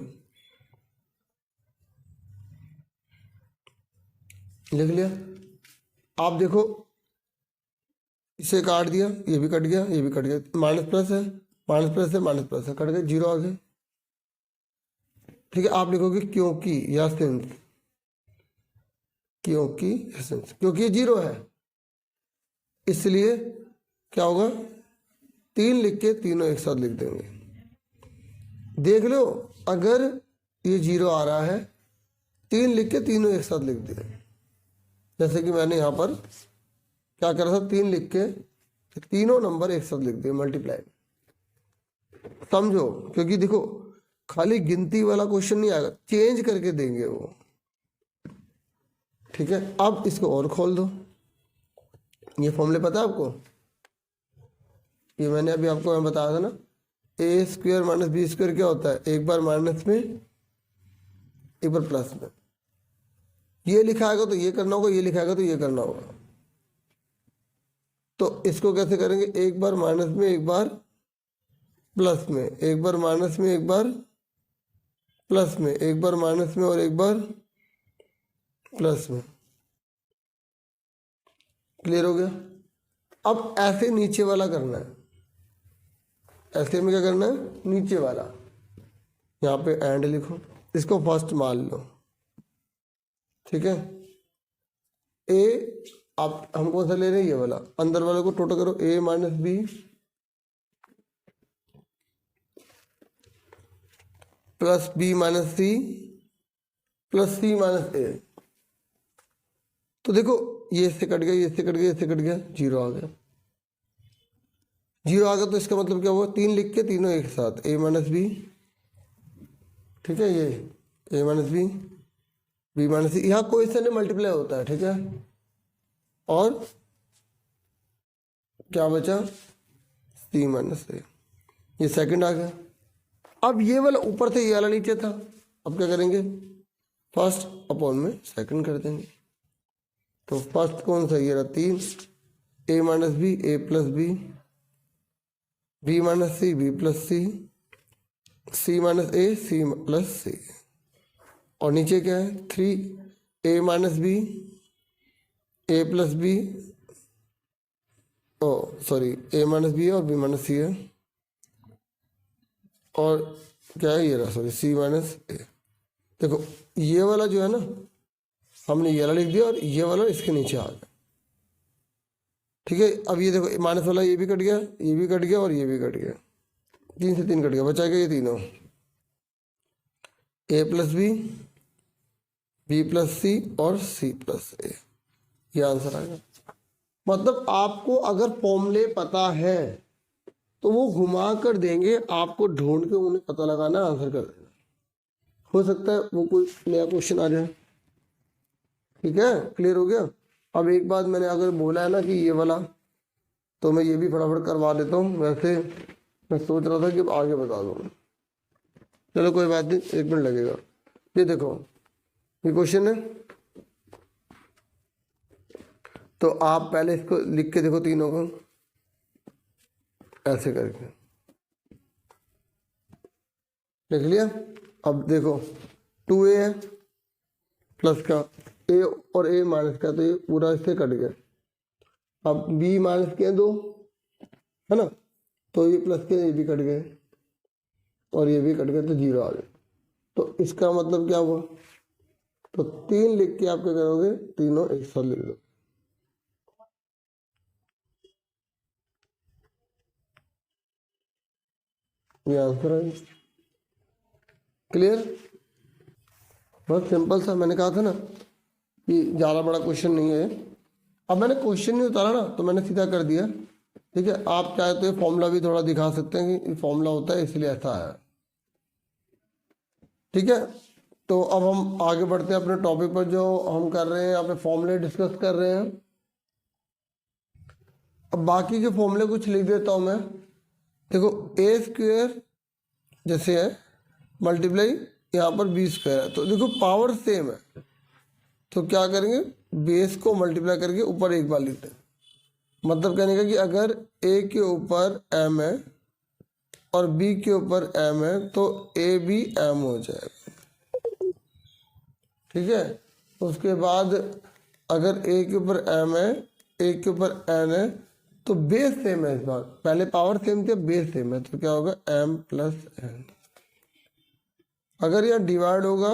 लिख लिया? आप देखो इसे काट दिया, ये भी कट गया, ये भी कट गया, माइनस प्लस है माइनस प्लस है माइनस प्लस है, कट गए, जीरो आ गए। ठीक है, आप लिखोगे क्योंकि या सिंस, क्योंकि सिंस, क्योंकि ये जीरो है इसलिए क्या होगा, 3 लिख के तीनों एक साथ लिख देंगे। देख लो अगर ये जीरो आ रहा है, 3 लिख के तीनों एक साथ लिख दिए। जैसे कि मैंने यहाँ पर क्या करा था, 3 लिख के तीनों नंबर एक साथ लिख दिए मल्टीप्लाई। समझो, क्योंकि देखो खाली गिनती वाला क्वेश्चन नहीं आएगा, चेंज करके देंगे वो। ठीक है, अब इसको और खोल दो। ये फॉर्मूले पता है आपको? ये मैंने अभी आपको मैं बताया था ना, ए स्क्वायर माइनस बी स्क्वायर क्या होता है, एक बार माइनस में एक बार प्लस में। ये लिखा आएगा तो ये करना होगा, ये लिखा आएगा तो ये करना होगा। तो इसको कैसे करेंगे, एक बार माइनस में एक बार प्लस में, एक बार माइनस में एक बार प्लस में, एक बार माइनस में और एक बार प्लस में। क्लियर हो गया? अब ऐसे नीचे वाला करना है, ऐसे में क्या करना है, नीचे वाला। यहाँ पे एंड लिखो, इसको फर्स्ट मान लो, ठीक है। ए, आप हम कौन सा ले रहे हैं, ये वाला। अंदर वाले को टोटल करो, A minus B plus B minus C plus C minus A. तो देखो ये इससे कट गया, ये इससे कट गया, इससे कट गया, जीरो आ गया। जीरो आ गया तो इसका मतलब क्या हुआ, तीन लिख के तीनों एक साथ, ए माइनस बी, ठीक है, ये ए माइनस बी माइनस सी। यहाँ कोई से नहीं मल्टीप्लाई होता है, ठीक है। और क्या बचा, सी माइनस ए, ये सेकंड आ गया। अब ये वाला ऊपर से ये वाला नीचे था, अब क्या करेंगे, फर्स्ट अपॉन में सेकंड कर देंगे। तो फर्स्ट कौन सा, ये रहा तीन, ए माइनस बी, ए प्लस बी माइनस सी, बी प्लस सी माइनस ए, सी प्लस सी। और नीचे क्या है, थ्री, ए माइनस बी, ए प्लस बी, ओ सॉरी, ए माइनस बी और बी माइनस सी है। और क्या है, ये रहा सॉरी, सी माइनस ए। देखो ये वाला जो है ना, हमने ये वाला लिख दिया और ये वाला इसके नीचे आ गया, ठीक है। अब ये देखो माइनस वाला ये भी कट गया, ये भी कट गया और ये भी कट गया, तीन से तीन कट गया, बचा गया ये तीनों, ए प्लस बी प्लस सी और सी प्लस ए। ये आंसर आएगा। मतलब आपको अगर फॉर्मूले पता है तो वो घुमा कर देंगे, आपको ढूंढ के उन्हें पता लगाना, आंसर कर देना। हो सकता है वो कोई नया क्वेश्चन आ जाए, ठीक है। क्लियर हो गया? अब एक बात मैंने अगर बोला है ना कि ये वाला, तो मैं ये भी फटाफट करवा देता हूँ। वैसे मैं सोच रहा था कि आगे बता दूँ, चलो कोई बात नहीं, एक मिनट लगेगा। ये देखो ये क्वेश्चन है, तो आप पहले इसको लिख के देखो तीनों को ऐसे करके, लिख लिया। अब देखो 2a है प्लस का, a और a माइनस का, तो ये पूरा इससे कट गया। अब b माइनस के दो है ना, तो ये प्लस के ये भी कट गए और ये भी कट गए, तो जीरो आ गए। तो इसका मतलब क्या हुआ, तो तीन लिख के आप क्या करोगे, तीनों एक साथ लिख दो। ये आंसर है। क्लियर? बहुत सिंपल सा, मैंने कहा था ना कि ज़्यादा बड़ा क्वेश्चन नहीं है। अब मैंने क्वेश्चन नहीं उतारा ना, तो मैंने सीधा कर दिया, ठीक है। आप चाहे तो ये फॉर्मूला भी थोड़ा दिखा सकते हैं कि फॉर्मूला होता है इसलिए ऐसा है, ठीक है। तो अब हम आगे बढ़ते हैं अपने टॉपिक पर, जो हम कर रहे हैं यहाँ पे फॉर्मूले डिस्कस कर रहे हैं। अब बाकी के फॉर्मूले कुछ लिख देता हूँ मैं। देखो ए स्क्वेयर जैसे है मल्टीप्लाई यहाँ पर बी स्क्वायर है, तो देखो पावर सेम है, तो क्या करेंगे, बेस को मल्टीप्लाई करके ऊपर एक बार लिखते हैं। मतलब कहने का कि अगर ए के ऊपर एम है और बी के ऊपर एम है, तो ए भी एम हो जाएगा, ठीक है। उसके बाद अगर ए के ऊपर एम है, ए के ऊपर एन है, तो बेस सेम है। इस बार पहले पावर सेम थी, बेस सेम है, तो क्या होगा, एम प्लस एन। अगर यह डिवाइड होगा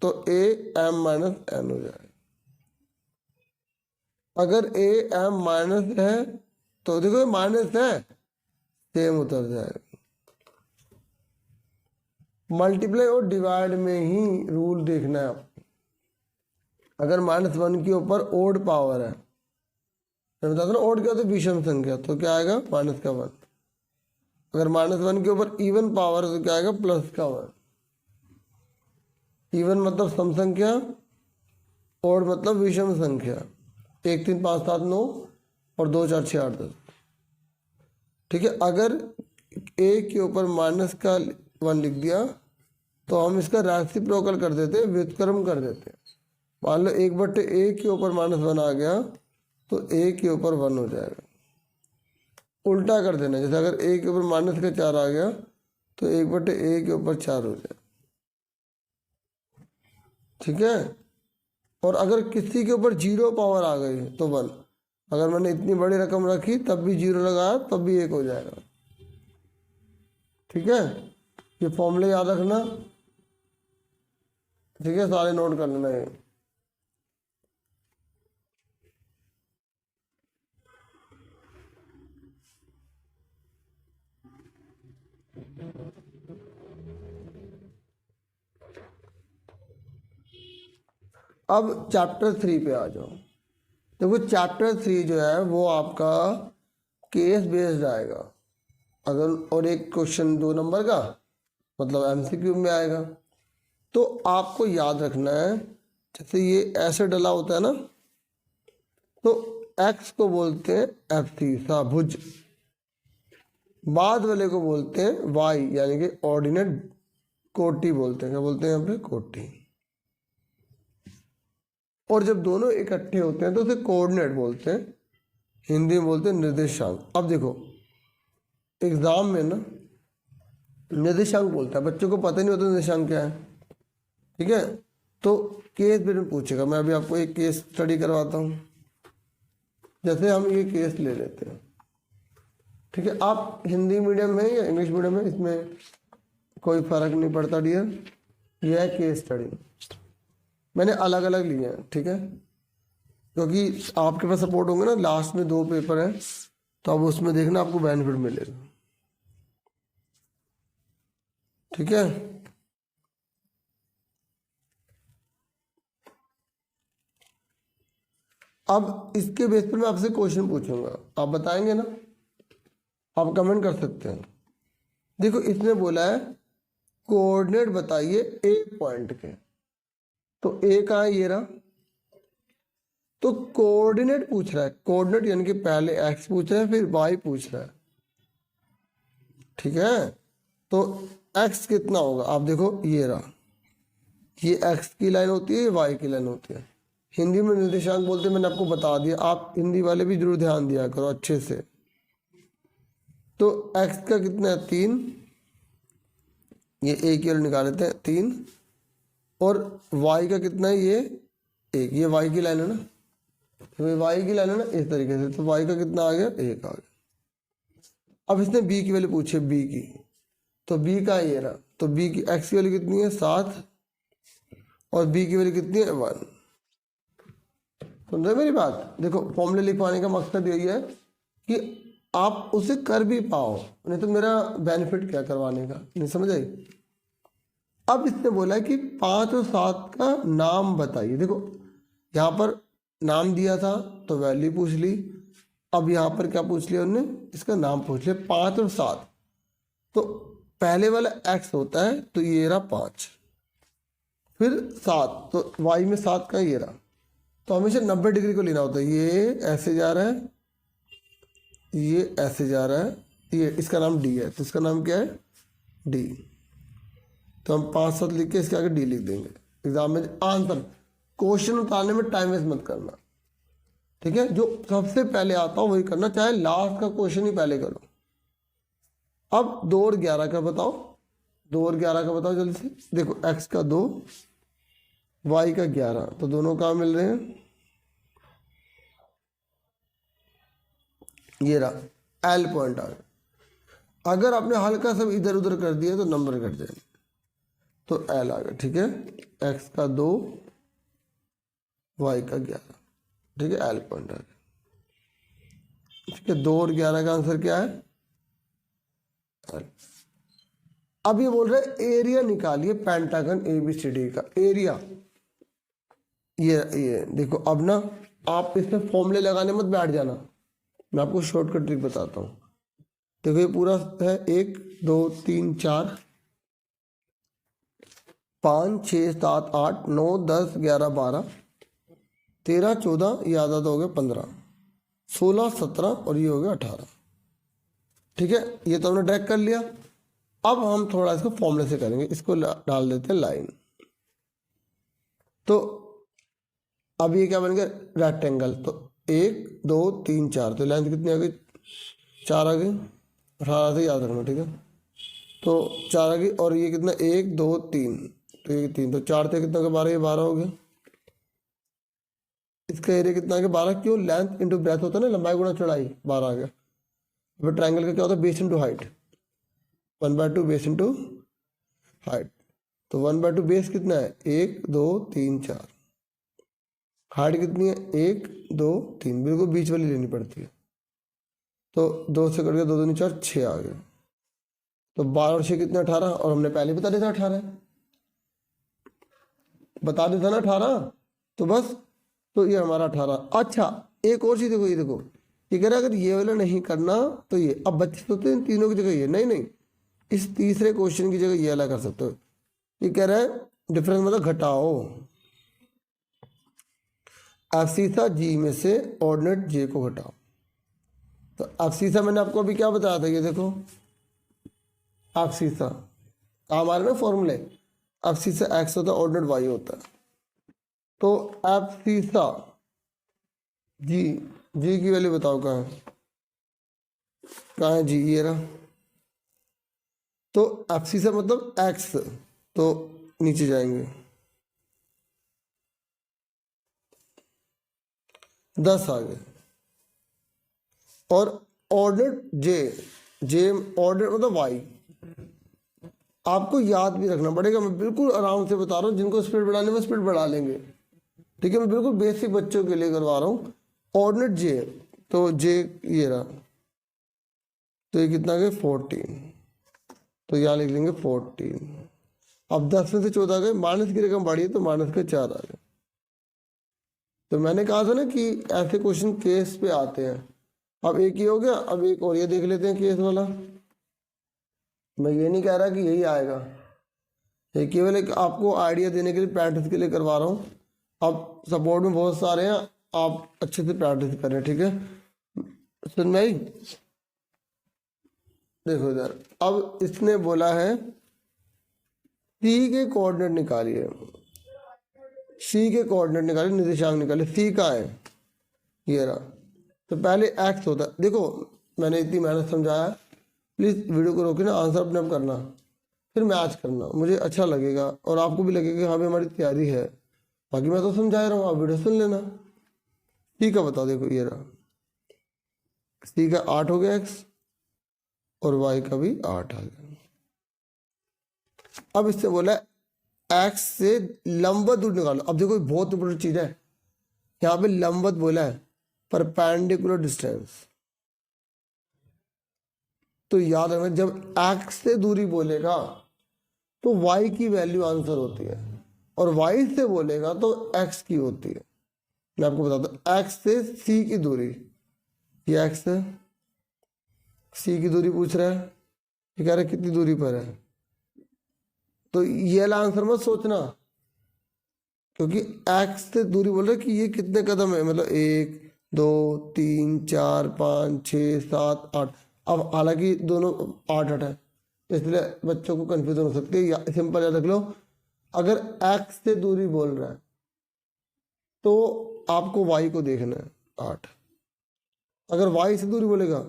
तो ए एम माइनस एन हो जाएगा। अगर ए एम माइनस है तो देखो माइनस है, सेम उतर जाएगा। मल्टीप्लाई और डिवाइड में ही रूल देखना है आपको। अगर -1 के ऊपर ओड पावर है, मैं बताता हूँ ओड क्या होता है, विषम संख्या, तो क्या आएगा, -1। अगर -1 के ऊपर इवन पावर है तो क्या आएगा, +1। इवन मतलब सम संख्या, ओड मतलब विषम संख्या। 1 3 5 7 9 और 2 4 6 8 10, ठीक है। अगर ए के ऊपर -1 लिख दिया तो हम इसका रेसिप्रोकल कर देते, व्युत्क्रम कर देते। मान लो 1/a के ऊपर -1 आ गया तो a के ऊपर 1 हो जाएगा। उल्टा कर देना, जैसे अगर a के ऊपर -4 आ गया तो 1/a के ऊपर 4 हो जाएगा। ठीक है। और अगर किसी के ऊपर 0 पावर आ गई तो 1, अगर मैंने इतनी बड़ी रकम रखी तब भी 0 लगाया तब भी 1 हो जाएगा। ठीक है, ये फॉर्मूले याद रखना। ठीक है, सारे नोट कर लेना ये। अब चैप्टर 3 पे आ जाओ। देखो चैप्टर 3 जो है वो आपका केस बेस्ड आएगा। अगर और एक क्वेश्चन 2 नंबर का, मतलब एमसीक्यू में आएगा। तो आपको याद रखना है, जैसे ये ऐसे डला होता है ना, तो एक्स को बोलते हैं एब्सिसा भुज, बाद वाले को बोलते हैं वाई यानी कि ऑर्डिनेट कोटि बोलते हैं। क्या बोलते हैं यहाँ पे? कोटि। और जब दोनों इकट्ठे होते हैं तो उसे कोऑर्डिनेट बोलते हैं, हिंदी में बोलते हैं निर्देशांक। अब देखो एग्जाम में ना निर्देशांक बोलता है, बच्चों को पता नहीं होता निर्देशांक क्या है। ठीक है, तो केस में पूछेगा। मैं अभी आपको एक केस स्टडी करवाता हूँ। जैसे हम ये केस ले लेते हैं, ठीक है। आप हिंदी मीडियम में या इंग्लिश मीडियम में, इसमें कोई फर्क नहीं पड़ता डियर। यह है केस स्टडी, मैंने अलग अलग लिए हैं। ठीक है, क्योंकि आपके पास सपोर्ट होंगे ना, लास्ट में 2 पेपर हैं तो अब उसमें देखना आपको बेनिफिट मिलेगा। ठीक है, अब इसके बेस पर मैं आपसे क्वेश्चन पूछूंगा, आप बताएंगे ना, आप कमेंट कर सकते हैं। देखो इसने बोला है कोऑर्डिनेट बताइए ए पॉइंट के, तो ए कहाँ है? ये रहा। तो कोऑर्डिनेट पूछ रहा है, कोऑर्डिनेट यानी कि पहले एक्स पूछ रहा है फिर वाई पूछ रहा है। ठीक है, तो एक्स कितना होगा? आप देखो ये रहा, ये एक्स की लाइन होती है, ये वाई की लाइन होती है। हिंदी में निर्देशांक बोलते हैं, मैंने आपको बता दिया। आप हिंदी वाले भी जरूर ध्यान दिया करो अच्छे से। तो एक्स का कितना है? 3, ये ए की ओर निकाल लेते हैं 3, और वाई का कितना है? ये 1। ये वाई की लाइन है ना, तो ये वाई की लाइन है ना, इस तरीके से। तो वाई का कितना आ गया? 1 आ गया। अब इसने बी की वैल्यू पूछी, बी की, तो बी का ये रहा। तो बी की एक्स की वैल्यू कितनी है? 7, और बी की वैल्यू कितनी है? 1। समझे मेरी बात? देखो फॉर्मूले लिखवाने का मकसद यही है कि आप उसे कर भी पाओ, नहीं तो मेरा बेनिफिट क्या करवाने का। नहीं समझ आई? अब इसने बोला है कि 5 और 7 का नाम बताइए। देखो यहाँ पर नाम दिया था तो वैल्यू पूछ ली, अब यहाँ पर क्या पूछ लिया उन्होंने? इसका नाम पूछ लिया। 5 और 7, तो पहले वाला x होता है, तो ये रहा 5, फिर 7, तो y में 7 का ये रहा। तो हमेशा 90 डिग्री को लेना होता है। ये ऐसे जा रहा है, ये ऐसे जा रहा है, ये इसका नाम d है, तो इसका नाम क्या है? d। तो हम 5 7 लिख के इसके आगे d लिख देंगे। एग्जाम में आंसर क्वेश्चन उतारने में टाइम वेस्ट मत करना। ठीक है, जो सबसे पहले आता हो वही करना, चाहे लास्ट का क्वेश्चन ही पहले करो। अब 2 और 11 का बताओ, 2 और 11 का बताओ जल्दी से। देखो x का 2, y का 11, तो दोनों कहाँ मिल रहे हैं? ये रहा, L पॉइंट आ गया। अगर आपने हल्का सा इधर उधर कर दिया तो नंबर कट जाएंगे, तो L आ गया। ठीक है, x का 2, y का 11, ठीक है, L पॉइंट आ गया। ठीक है, 2 और 11 का आंसर क्या है? L। अब ये बोल रहे हैं एरिया निकालिए पेंटागन ABCD का एरिया। ये देखो, अब ना आप इसमें फॉर्मूले लगाने मत बैठ जाना, मैं आपको शॉर्टकट ट्रिक बताता हूँ। देखो ये पूरा है 1 2 3 4 5 6 7 8 9 10 11 12 13 14, ये आधा तो हो गया 15 16 17 और ये हो गया 18। ठीक है, ये तो हमने ट्रैक कर लिया। अब हम थोड़ा इसको फॉर्मूले से करेंगे, इसको डाल देते हैं लाइन। तो अब ये क्या बन गया? रेक्टेंगल। तो 1 2 3 4, तो लेंथ कितनी आ गई? 4 आ गई। 18 से याद रखना, ठीक है। तो 4 आ गई, और ये कितना? 1 2 3, तो ये 3, तो 4 से कितना के 12, ये 12 हो गया। इसका एरिया कितना के 12, क्यों, लेंथ इंटू ब्रेथ होता है ना, लंबाई गुणा चौड़ाई, 12 आ गया। फिर ट्राइंगल का क्या होता है, base into height, 1/2 base into height. तो 1/2 बेस कितना है, 1 2 3 4, हाइट कितनी है, 1 2 3, बिल्कुल बीच वाली लेनी पड़ती है। तो 2 से कट गया, 2 2 4 6 आ गए। तो 12 और 6 कितने, 18, और हमने पहले बता दिया था 18, बता दिया था ना 18, तो बस, तो ये हमारा 18। अच्छा एक और चीज देखो, ये देखो, ये कह रहा है अगर ये वाला नहीं करना तो ये, अब बच्चे सोचते हैं तीनों की जगह ये, नहीं नहीं, इस तीसरे क्वेश्चन की जगह ये वाला कर सकते हो। ये कह रहा है डिफरेंस मतलब घटाओ, एब्सिसा जी में से ऑर्डिनेट जे को घटाओ। तो एब्सिसा मैंने आपको अभी क्या बताया था, ये देखो एब्सिसा हमारे ना फॉर्मूले, एब्सिसा एक्स होता है, ऑर्डिनेट वाई होता है। तो एब्सिसा जी, जी की वैल्यू बताओ कहाँ है, कहाँ है जी, ये रहा। तो एब्सिसा मतलब एक्स, तो नीचे जाएंगे 10 आ गए। और ऑर्डिनेट जे, जे ऑर्डिनेट मतलब वाई, आपको याद भी रखना पड़ेगा, मैं बिल्कुल आराम से बता रहा हूँ, जिनको स्पीड बढ़ाने में स्पीड बढ़ा लेंगे, ठीक है, मैं बिल्कुल बेसिक बच्चों के लिए करवा रहा हूँ। ऑर्डिनेट जे, तो जे ये रहा, तो ये कितना गया 14, तो यहाँ लिख लेंगे 14। अब 10 में से 14 गए, माइनस की रकम बढ़ी है तो माइनस के 4 आ गए। तो मैंने कहा था ना कि ऐसे क्वेश्चन केस पे आते हैं। अब एक ही हो गया, अब एक और ये देख लेते हैं केस वाला। मैं ये नहीं कह रहा कि यही आएगा, ये केवल एक आपको आइडिया देने के लिए, प्रैक्टिस के लिए करवा रहा हूँ। अब सपोर्ट में बहुत सारे हैं, आप अच्छे से प्रैक्टिस करें, ठीक है। सुन भाई देखो इधर, अब इसने बोला है सी के कोऑर्डिनेट निकालिए, सी के कोऑर्डिनेट निकालिए, निर्देशांक निकालिए, सी का है ये रहा। तो पहले एक्स होता है, देखो मैंने इतनी मेहनत समझाया, प्लीज़ वीडियो को रोके ना, आंसर अपने आप करना, फिर मैच करना, मुझे अच्छा लगेगा और आपको भी लगेगा कि हाँ भाई हमारी तैयारी है। बाकी मैं तो समझा रहा हूँ, आप वीडियो सुन लेना। सी का बताओ, देखो ये रहा, सी का 8 हो गया एक्स, और वाई का भी 8 आ गया। अब इससे बोला एक्स से लंबवत दूरी निकालो। अब देखो बहुत इंपॉर्टेंट चीज है, यहाँ पे लंबवत बोला है, परपेंडिकुलर डिस्टेंस। तो याद रखना, जब एक्स से दूरी बोलेगा तो वाई की वैल्यू आंसर होती है, और वाई से बोलेगा तो एक्स की होती है। मैं आपको बताता हूँ, एक्स से सी की दूरी, ये एक्स है, सी की दूरी पूछ रहा है, ये कह रहा है कितनी दूरी पर है। तो ये वाला आंसर मत सोचना, क्योंकि एक्स से दूरी बोल रहा है कि ये कितने कदम है, मतलब 1 2 3 4 5 6 7 8। अब हालांकि दोनों 8 8 है, इसलिए बच्चों को कंफ्यूजन हो सकती है, या सिंपल याद रख लो, अगर एक्स से दूरी बोल रहा है तो आपको वाई को देखना है 8, अगर वाई से दूरी बोलेगा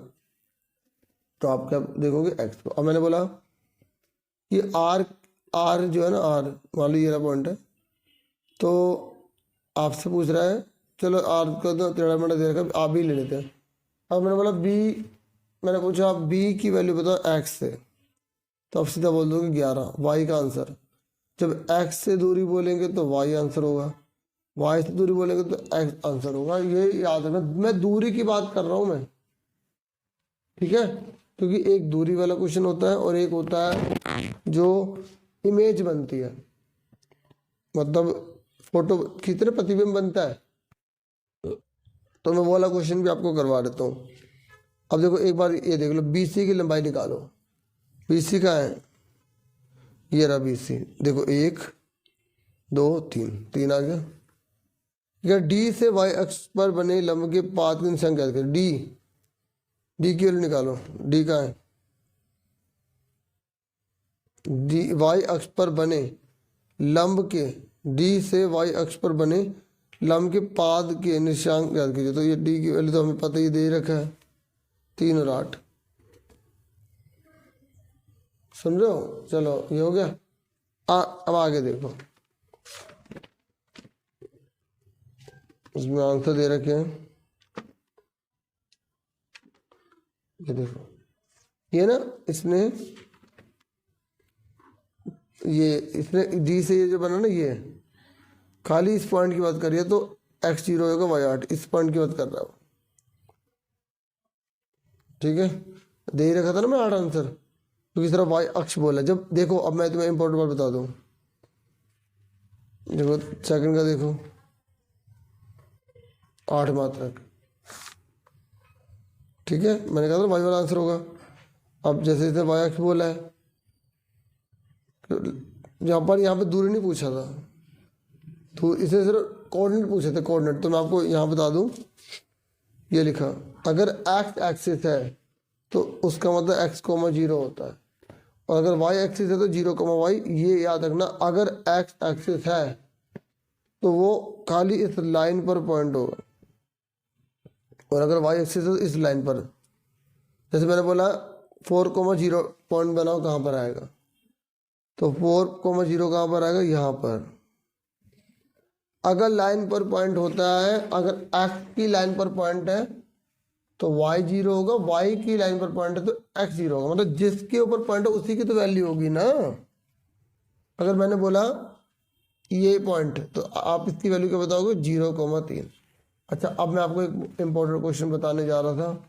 तो आप क्या देखोगे, एक्स को। अब मैंने बोला कि आर, आर जो है ना, आर मान लो ये रहा पॉइंट है, तो आपसे पूछ रहा है, चलो आर का तो टेढ़ा मेढ़ा दे रखा, आप भी ले लेते हैं। अब मैंने बोला बी, मैंने पूछा बी की वैल्यू बताओ एक्स से, तो आप सीधा बोल दोगे 11, वाई का आंसर। जब एक्स से दूरी बोलेंगे तो वाई आंसर होगा, वाई से दूरी बोलेंगे तो एक्स आंसर होगा। ये याद रखना, मैं दूरी की बात कर रहा हूँ मैं, ठीक है, क्योंकि एक दूरी वाला क्वेश्चन होता है और एक होता है जो इमेज बनती है, मतलब फोटो कितने प्रतिबिंब बनता है, तो मैं वो वाला क्वेश्चन भी आपको करवा देता हूँ। अब देखो एक बार ये देख लो, बीसी की लंबाई निकालो, बीसी का है ये रहा बीसी, देखो 1 2 3, 3 आ गया। या डी से वाई अक्ष पर बने लंब के पाद की संख्या याद करें, डी, डी की वैल्यू निकालो, डी का है, डी वाई अक्ष पर बने लंब के, डी से वाई अक्ष पर बने लंब के पाद के निशांक याद कीजिए। तो ये डी की वैल्यू तो हमें पता ही दे रखा है, 3 और 8, समझो। चलो ये हो गया, अब आगे देखो, इसमें आंसर दे रखे हैं, ये देखो, ये ना इसने डी से ये जो बना ना, ये खाली इस पॉइंट की बात करिए तो x0 होगा, y8 इस पॉइंट की बात कर रहा हूँ, ठीक है। दे ही रखा था ना मैं 8 आंसर, तो किस तरह y अक्ष बोला। जब देखो, अब मैं तुम्हें इंपॉर्टेंट बात बता दूँ, देखो सेकंड का देखो, 8 मात्रक, ठीक है। मैंने कहा था y वाला आंसर होगा। अब जैसे जैसे y अक्ष बोला है, यहाँ पे दूरी नहीं पूछा था, तो इसे सिर्फ कोऑर्डिनेट पूछे थे, कोऑर्डिनेट। तो मैं आपको यहाँ बता दूँ, ये लिखा, अगर x एक्सिस है तो उसका मतलब x, 0 होता है, और अगर y एक्सिस है तो 0, y। ये याद रखना, अगर x एक्सिस है तो वो खाली इस लाइन पर पॉइंट होगा, और अगर y एक्सिस है तो इस लाइन पर। जैसे मैंने बोला 4,0 पॉइंट बनाओ, कहाँ पर आएगा, तो 4,0 कहाँ पर आएगा, यहाँ पर। अगर लाइन पर पॉइंट होता है, अगर x की लाइन पर पॉइंट है तो y0 होगा, y की लाइन पर पॉइंट है तो x0 होगा। मतलब जिसके ऊपर पॉइंट है उसी की तो वैल्यू होगी ना। अगर मैंने बोला ये पॉइंट, तो आप इसकी वैल्यू क्या बताओगे, 0,3। अच्छा, अब मैं आपको एक इम्पोर्टेंट क्वेश्चन बताने जा रहा था,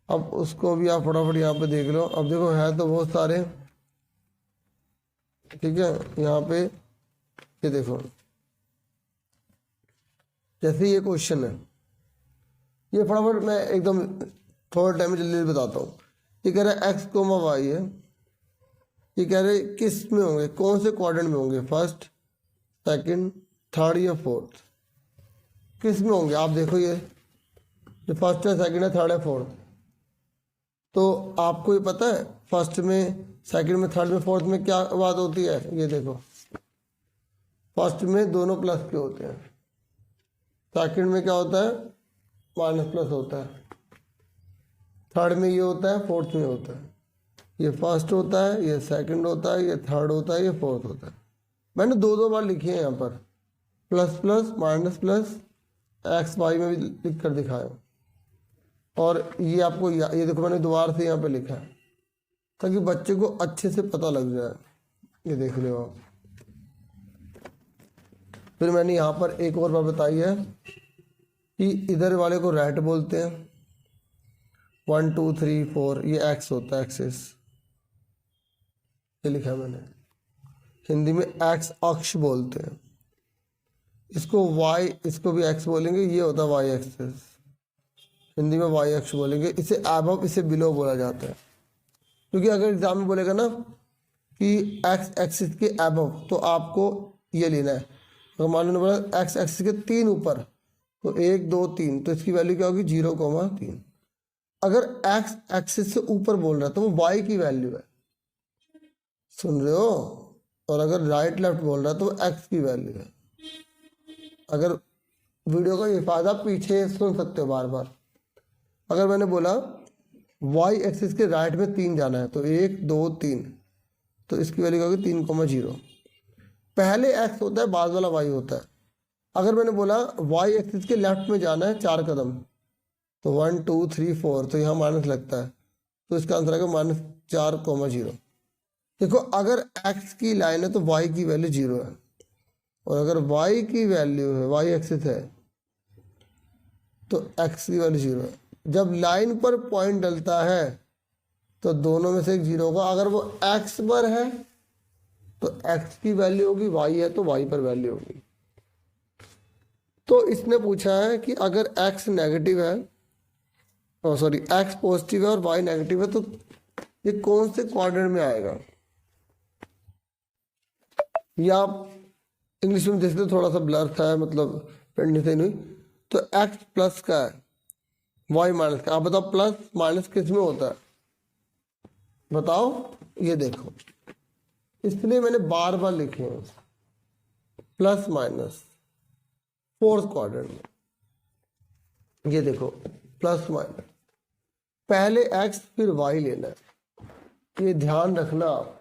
अब उसको भी आप फटाफट यहाँ पे देख लो। अब देखो, है तो बहुत सारे, ठीक है। यहाँ पे ये देखो, जैसे ये क्वेश्चन है, ये फटाफट मैं एकदम थोड़ा टाइम में जल्दी बताता हूँ। ये कह रहा है x, y है, ये कह रहे किस में होंगे, कौन से क्वाड्रेंट में होंगे, फर्स्ट, सेकंड, थर्ड या फोर्थ, किस में होंगे। आप देखो, ये जो फर्स्ट है, सेकंड है, थर्ड है, फोर्थ। तो आपको ये पता है फर्स्ट में, सेकंड में, थर्ड में, फोर्थ में क्या बात होती है। ये देखो, फर्स्ट में दोनों प्लस के होते हैं, सेकंड में क्या होता है, माइनस प्लस होता है, थर्ड में ये होता है, फोर्थ में होता है। ये फर्स्ट होता है, ये सेकंड होता है, ये थर्ड होता है, ये फोर्थ होता है। मैंने दो बार लिखे हैं यहाँ पर, plus plus, minus plus, X Y में भी लिख कर दिखाया। और ये आपको ये देखो, मैंने दोबारा से यहाँ पे लिखा है ताकि बच्चे को अच्छे से पता लग जाए। ये देख लो आप। फिर मैंने यहाँ पर एक और बात बताई है कि इधर वाले को राइट बोलते हैं, 1 2 3 4, ये एक्स होता है, एक्सिस, ये लिखा है मैंने। हिंदी में एक्स अक्ष बोलते हैं इसको, वाई इसको भी एक्स बोलेंगे, ये होता है वाई एक्सिस, हिंदी में वाई अक्ष बोलेंगे। इसे अबव, इसे बिलो बोला जाता है। क्योंकि अगर एग्जाम में बोलेगा ना कि एक्स एक्सिस के अबव, तो आपको ये लेना है। अगर मान लो बोला एक्स एक्सिस के 3 ऊपर, तो 1 2 3, तो इसकी वैल्यू क्या होगी, 0,3। अगर एक्स एक्सिस से ऊपर बोल रहा है तो वो वाई की वैल्यू है, सुन रहे हो। और अगर राइट लेफ्ट बोल रहा है तो वो एक्स की वैल्यू है। अगर वीडियो का ये फायदा, पीछे सुन सकते हो बार बार। अगर मैंने बोला वाई एक्सिस के राइट में 3 जाना है, तो 1 2 3, तो इसकी वैल्यू क्या होगी, 3,0। पहले एक्स होता है, बाद वाला वाई होता है। अगर मैंने बोला वाई एक्सिस के लेफ्ट में जाना है 4 कदम, तो 1 2 3 4, तो यहाँ माइनस लगता है, तो इसका आंसर आएगा -4,0। देखो, अगर एक्स की लाइन है तो वाई की वैल्यू 0 है, और अगर वाई की वैल्यू है, वाई एक्सिस है, तो एक्स की वैल्यू 0 है। जब लाइन पर पॉइंट डलता है तो दोनों में से एक 0 होगा। अगर वो एक्स पर है तो एक्स की वैल्यू होगी, वाई है तो वाई पर वैल्यू होगी। तो इसने पूछा है कि अगर एक्स नेगेटिव है, सॉरी एक्स पॉजिटिव है और वाई नेगेटिव है, तो ये कौन से क्वाड्रेंट में आएगा। या आप इंग्लिश में देखते हो, थोड़ा सा ब्लर था, मतलब प्रिंट नहीं हुई। तो एक्स प्लस का है, वाई माइनस का। आप बताओ प्लस माइनस किस में होता है, बताओ। ये देखो, इसलिए मैंने बार बार लिखे हैं प्लस माइनस, फोर्थ क्वाड्रेंट में। ये देखो, प्लस माइनस, पहले एक्स फिर वाई लेना है, ये ध्यान रखना आप।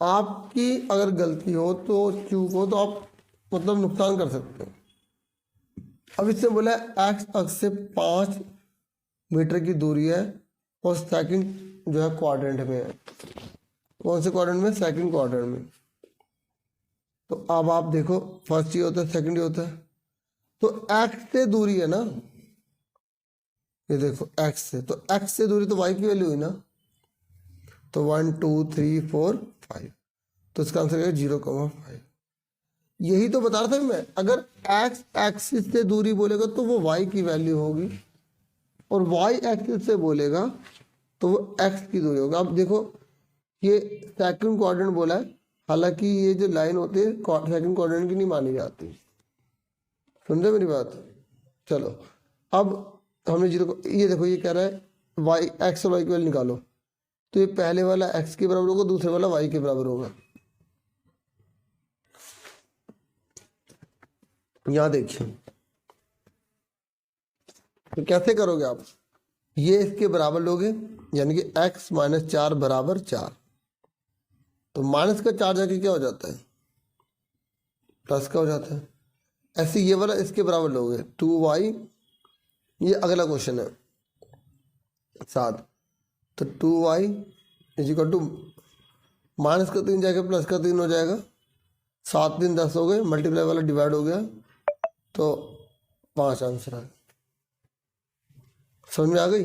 आपकी अगर गलती हो तो चूक हो तो आप मतलब नुकसान कर सकते हैं। अब इससे बोला है एक्स अक्ष से 5 मीटर की दूरी है और सेकंड जो है क्वाड्रेंट में है। कौन से क्वाड्रेंट में? सेकंड क्वाड्रेंट में। तो अब आप देखो, फर्स्ट ये होता है, सेकंड ये होता है, तो एक्स से दूरी है ना, ये देखो एक्स से, तो एक्स से दूरी तो वाई की वैल्यू हुई ना, तो 1 2 3 4 5, तो इसका आंसर है 0,5। यही तो बता रहा था मैं, अगर एक्स एक्सिस से दूरी बोलेगा तो वो वाई की वैल्यू होगी, और वाई एक्सिस से बोलेगा तो वो एक्स की दूरी होगी। अब देखो ये सेकंड क्वाड्रेंट बोला है, हालांकि ये जो लाइन होती है सेकंड क्वाड्रेंट की नहीं मानी जाती। सुन रहे मेरी बात? चलो अब हमने जीरो को, ये देखो ये कह रहा है वाई, एक्स और वाई की वैल्यू निकालो, तो ये पहले वाला एक्स के बराबर होगा, दूसरे वाला वाई के बराबर होगा। यहां देखिए, तो कैसे करोगे आप? ये इसके बराबर लोगे, यानी कि x माइनस 4 बराबर 4, तो माइनस का 4 जाके क्या हो जाता है? प्लस का हो जाता है। ऐसे ये वाला इसके बराबर लोगे 2y, ये अगला क्वेश्चन है 7, तो 2y is equal to minus का 3 जाएगा प्लस का 3 हो जाएगा, 7 3 10 हो गए, मल्टीप्लाई वाला डिवाइड हो गया, तो 5 आंसर है। समझ में आ गई?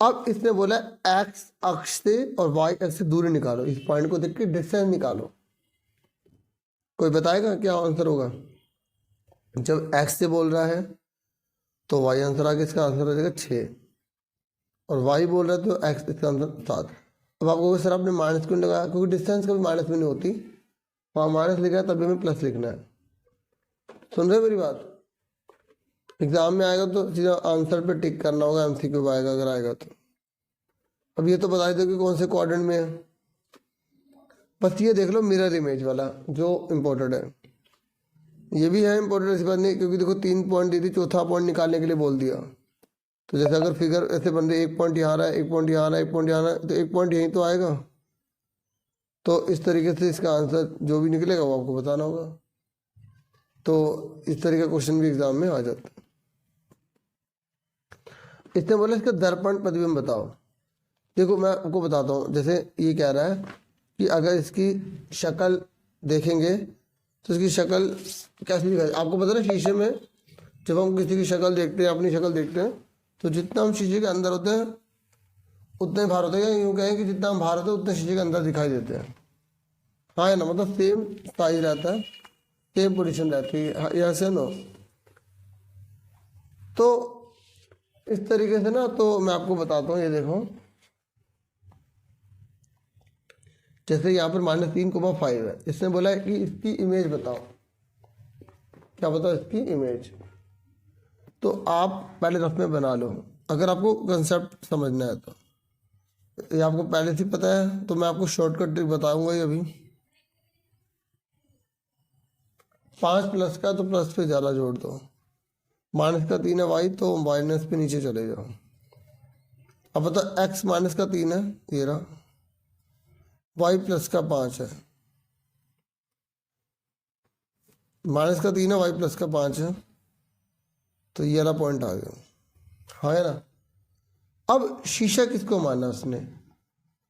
अब इसने बोला एक्स अक्ष से और वाई अक्ष से दूरी निकालो, इस पॉइंट को देख के डिस्टेंस निकालो। कोई बताएगा क्या आंसर होगा? जब एक्स से बोल रहा है तो वाई आंसर आ गया, इसका आंसर हो जाएगा 6, और वाई बोल रहा है तो एक्स, इसका आंसर 7। अब आपको सर आपने माइनस क्यों लगाया? क्योंकि डिस्टेंस कभी माइनस में नहीं होती, वहाँ माइनस लिखा है तभी हमें प्लस लिखना है। सुन रहे मेरी बात? एग्जाम में आएगा तो सीधा आंसर पे टिक करना होगा, एमसीक्यू आएगा अगर आएगा तो। अब ये तो बता दो कि कौन से क्वाड्रेंट में है, बस ये देख लो मिरर इमेज वाला जो इम्पोर्टेंट है। ये भी है इम्पोर्टेंट, ऐसी बात नहीं, क्योंकि देखो 3 पॉइंट दी थी, चौथा पॉइंट निकालने के लिए बोल दिया। तो जैसे अगर फिगर ऐसे बन रही, 1 पॉइंट यहाँ रहा है, 1 पॉइंट यहाँ रहा है, 1 पॉइंट यहाँ रहा है, तो 1 पॉइंट यहीं तो आएगा। तो इस तरीके से इसका आंसर जो भी निकलेगा वो आपको बताना होगा। तो इस तरह का क्वेश्चन भी एग्जाम में आ जाता है। इसने बोला इसका दर्पण प्रतिबिंब बताओ। देखो मैं आपको बताता हूँ, जैसे ये कह रहा है कि अगर इसकी शक्ल देखेंगे तो इसकी शक्ल कैसी दिखाई? आपको पता है शीशे में जब हम किसी की शक्ल देखते हैं, अपनी शक्ल देखते हैं, तो जितना हम शीशे के अंदर होते हैं उतने बाहर होते हैं, यूँ कहें कि जितना हम बाहर होते हैं उतने शीशे के अंदर दिखाई देते हैं। हाँ है ना, मतलब सेम साइज रहता है, सेम पोजीशन रहती है, यहाँ से ना। तो इस तरीके से ना, तो मैं आपको बताता हूँ, ये देखो जैसे यहाँ पर -3,5 है, इसने बोला है कि इसकी इमेज बताओ। क्या बताओ? इसकी इमेज। तो आप पहले रफ में बना लो अगर आपको कंसेप्ट समझना है तो। ये आपको पहले से पता है तो मैं आपको शॉर्टकट ट्रिक बताऊंगा ही अभी। 5 प्लस का तो प्लस पे ज़्यादा जोड़ दो, माइनस का 3 है वाई तो माइनस पे नीचे चले जाओ। अब बताओ एक्स माइनस का 3 है, ये रहा, वाई प्लस का 5 है, माइनस का 3 है वाई प्लस का 5 है, तो ये वाला पॉइंट आ गया। हाँ है ना? अब शीशा किसको माना उसने?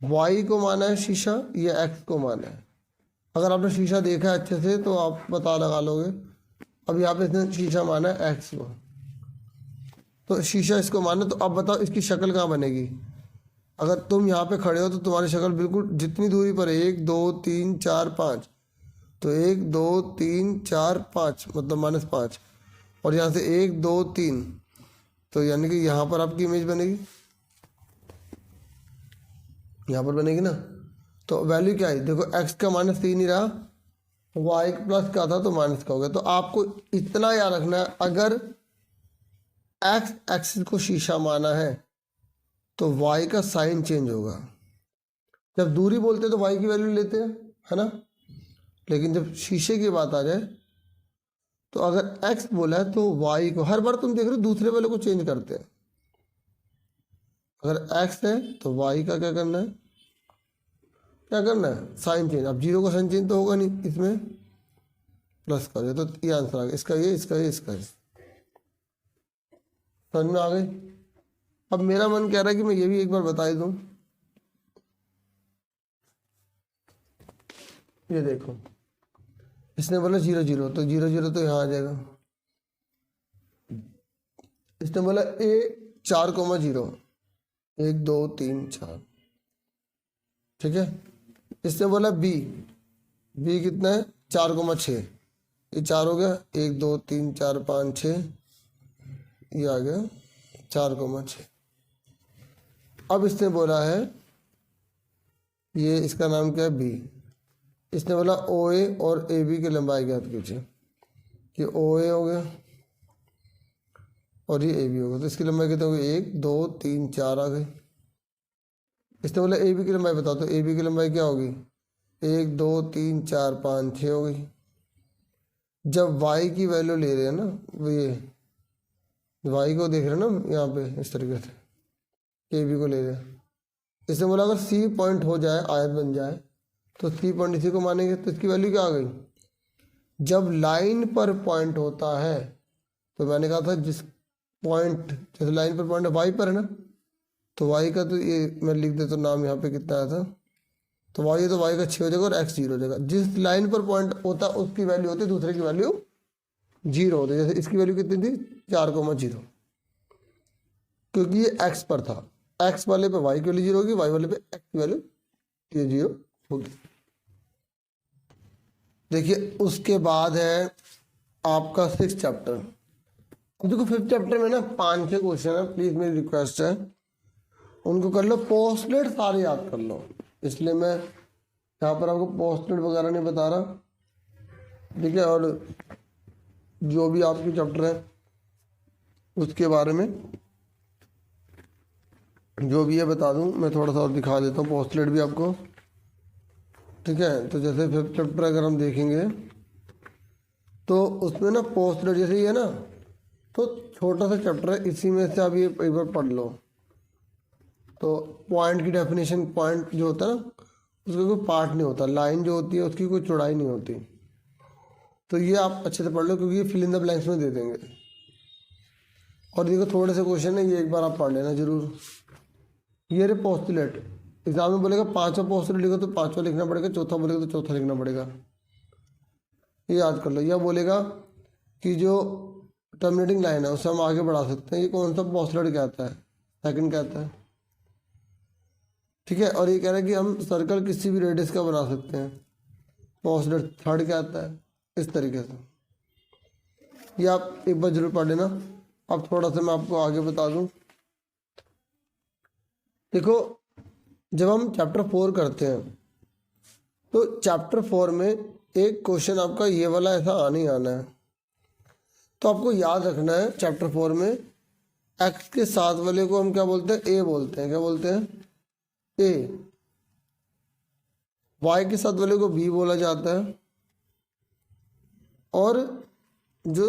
वाई को माना है शीशा या एक्स को माना है? अगर आपने शीशा देखा है अच्छे से तो आप पता लगा लोगे। अब यहाँ पे इसने शीशा माना है एक्स को, तो शीशा इसको माना, तो अब बताओ इसकी शक्ल कहाँ बनेगी? अगर तुम यहाँ पे खड़े हो तो तुम्हारी शक्ल बिल्कुल जितनी दूरी पर है, 1 2 3 4 5, तो 1 2 3 4 5 मतलब -5, और यहाँ से 1 2 3, तो यानी कि यहाँ पर आपकी इमेज बनेगी, यहाँ पर बनेगी ना। तो वैल्यू क्या है? देखो x का -3 ही रहा, y प्लस का था तो माइनस का हो गया। तो आपको इतना याद रखना है, अगर x एक्सिस को शीशा माना है तो y का साइन चेंज होगा। जब दूरी बोलते हैं तो y की वैल्यू लेते हैं, है ना, लेकिन जब शीशे की बात आ जाए तो अगर x बोला है तो y को, हर बार तुम देख रहे हो दूसरे वाले को चेंज करते हैं। अगर x है तो y का क्या करना है, क्या करना है, साइन चेंज। अब 0 का साइन चेंज तो होगा नहीं, इसमें प्लस कर दे, तो ये आंसर आ गया, इसका ये, इसका ये, इसका ये। समझ में आ गई। अब मेरा मन कह रहा है कि मैं ये भी एक बार बता ही दूं। ये देखो, इसने बोला 0 0, तो 0 0 तो यहाँ आ जाएगा। इसने बोला A 4,0, 1 2 3 4, ठीक है। इसने बोला B कितना है, 4,6, ये 4 हो गया, 1 2 3 4 5 6, ये आ गया 4,6। अब इसने बोला है, ये इसका नाम क्या है, B। इसने बोला OA और AB की लंबाई ज्ञात कीजिए, कि OA हो गया और ये AB हो गया, तो इसकी लंबाई कितनी होगी, 1 2 3 4 आ गई। इसने बोला AB की लंबाई बताओ, तो AB की लंबाई क्या होगी, 1 2 3 4 5 6 हो गई। जब y की वैल्यू ले रहे हैं ना, ये y को देख रहे हैं ना यहाँ पे इस तरीके से, AB को ले रहे हैं। इसने बोला अगर C पॉइंट हो जाए, आयत बन जाए, तो C पॉइंट इसी को मानेंगे, तो इसकी वैल्यू क्या आ गई। जब लाइन पर पॉइंट होता है, तो मैंने कहा था जिस पॉइंट, जैसे लाइन पर पॉइंट y पर है ना, तो y का, तो ये मैं लिख देता हूँ नाम यहाँ पे कितना आया था, तो y है तो y का 6 हो जाएगा और x 0 हो जाएगा। जिस लाइन पर पॉइंट होता है उसकी वैल्यू होती है, दूसरे की वैल्यू 0 होती है। जैसे इसकी वैल्यू कितनी थी, 4,0, क्योंकि ये x पर था, x वाले पे y की वैल्यू 0 होगी, y वाले पे x की वैल्यू ये 0 होगी। देखिए उसके बाद है आपका 6th चैप्टर। अब देखो 5th चैप्टर में ना 5-6 क्वेश्चन है, प्लीज मेरी रिक्वेस्ट है उनको कर लो, पोस्टलेट सारे याद कर लो, इसलिए मैं यहाँ पर आपको पोस्टलेट वगैरह नहीं बता रहा, ठीक है। और जो भी आपके चैप्टर है उसके बारे में जो भी है बता दूं, मैं थोड़ा सा और दिखा देता हूँ पोस्टलेट भी आपको, ठीक है। तो जैसे 5th चैप्टर अगर हम देखेंगे तो उसमें ना पोस्टलेट जैसे ही है ना, तो छोटा सा चैप्टर है, इसी में से आप ये एक बार पढ़ लो। तो पॉइंट की डेफिनेशन, पॉइंट जो होता है ना उसका कोई पार्ट नहीं होता, लाइन जो होती है उसकी कोई चौड़ाई नहीं होती, तो ये आप अच्छे से पढ़ लो, क्योंकि ये फिल इन द ब्लैंक्स में दे देंगे। और देखो थोड़े से क्वेश्चन है, ये एक बार आप पढ़ लेना जरूर। ये रे पोस्टलेट, एग्जाम में बोलेगा 5वां पोस्टलेट लिखो, तो 5वां लिखना पड़ेगा, चौथा बोलेगा तो चौथा लिखना पड़ेगा, ये याद कर लो। या बोलेगा कि जो टर्मिनेटिंग लाइन है उसे हम आगे बढ़ा सकते हैं, ये कौन सा पोस्टलेट कहता है, सेकंड कहता है, ठीक है। और ये कह रहा है कि हम सर्कल किसी भी रेडियस का बना सकते हैं, पोस्टलेट थर्ड कहता है, इस तरीके से। ये आप एक बार जरूर पढ़ लेना। अब थोड़ा सा मैं आपको आगे बता दूं। देखो जब हम चैप्टर 4 करते हैं, तो चैप्टर 4 में एक क्वेश्चन आपका ये वाला ऐसा आने ही आना है, तो आपको याद रखना है चैप्टर 4 में x के साथ वाले को हम क्या बोलते हैं, a बोलते हैं, क्या बोलते हैं, a। y के साथ वाले को b बोला जाता है, और जो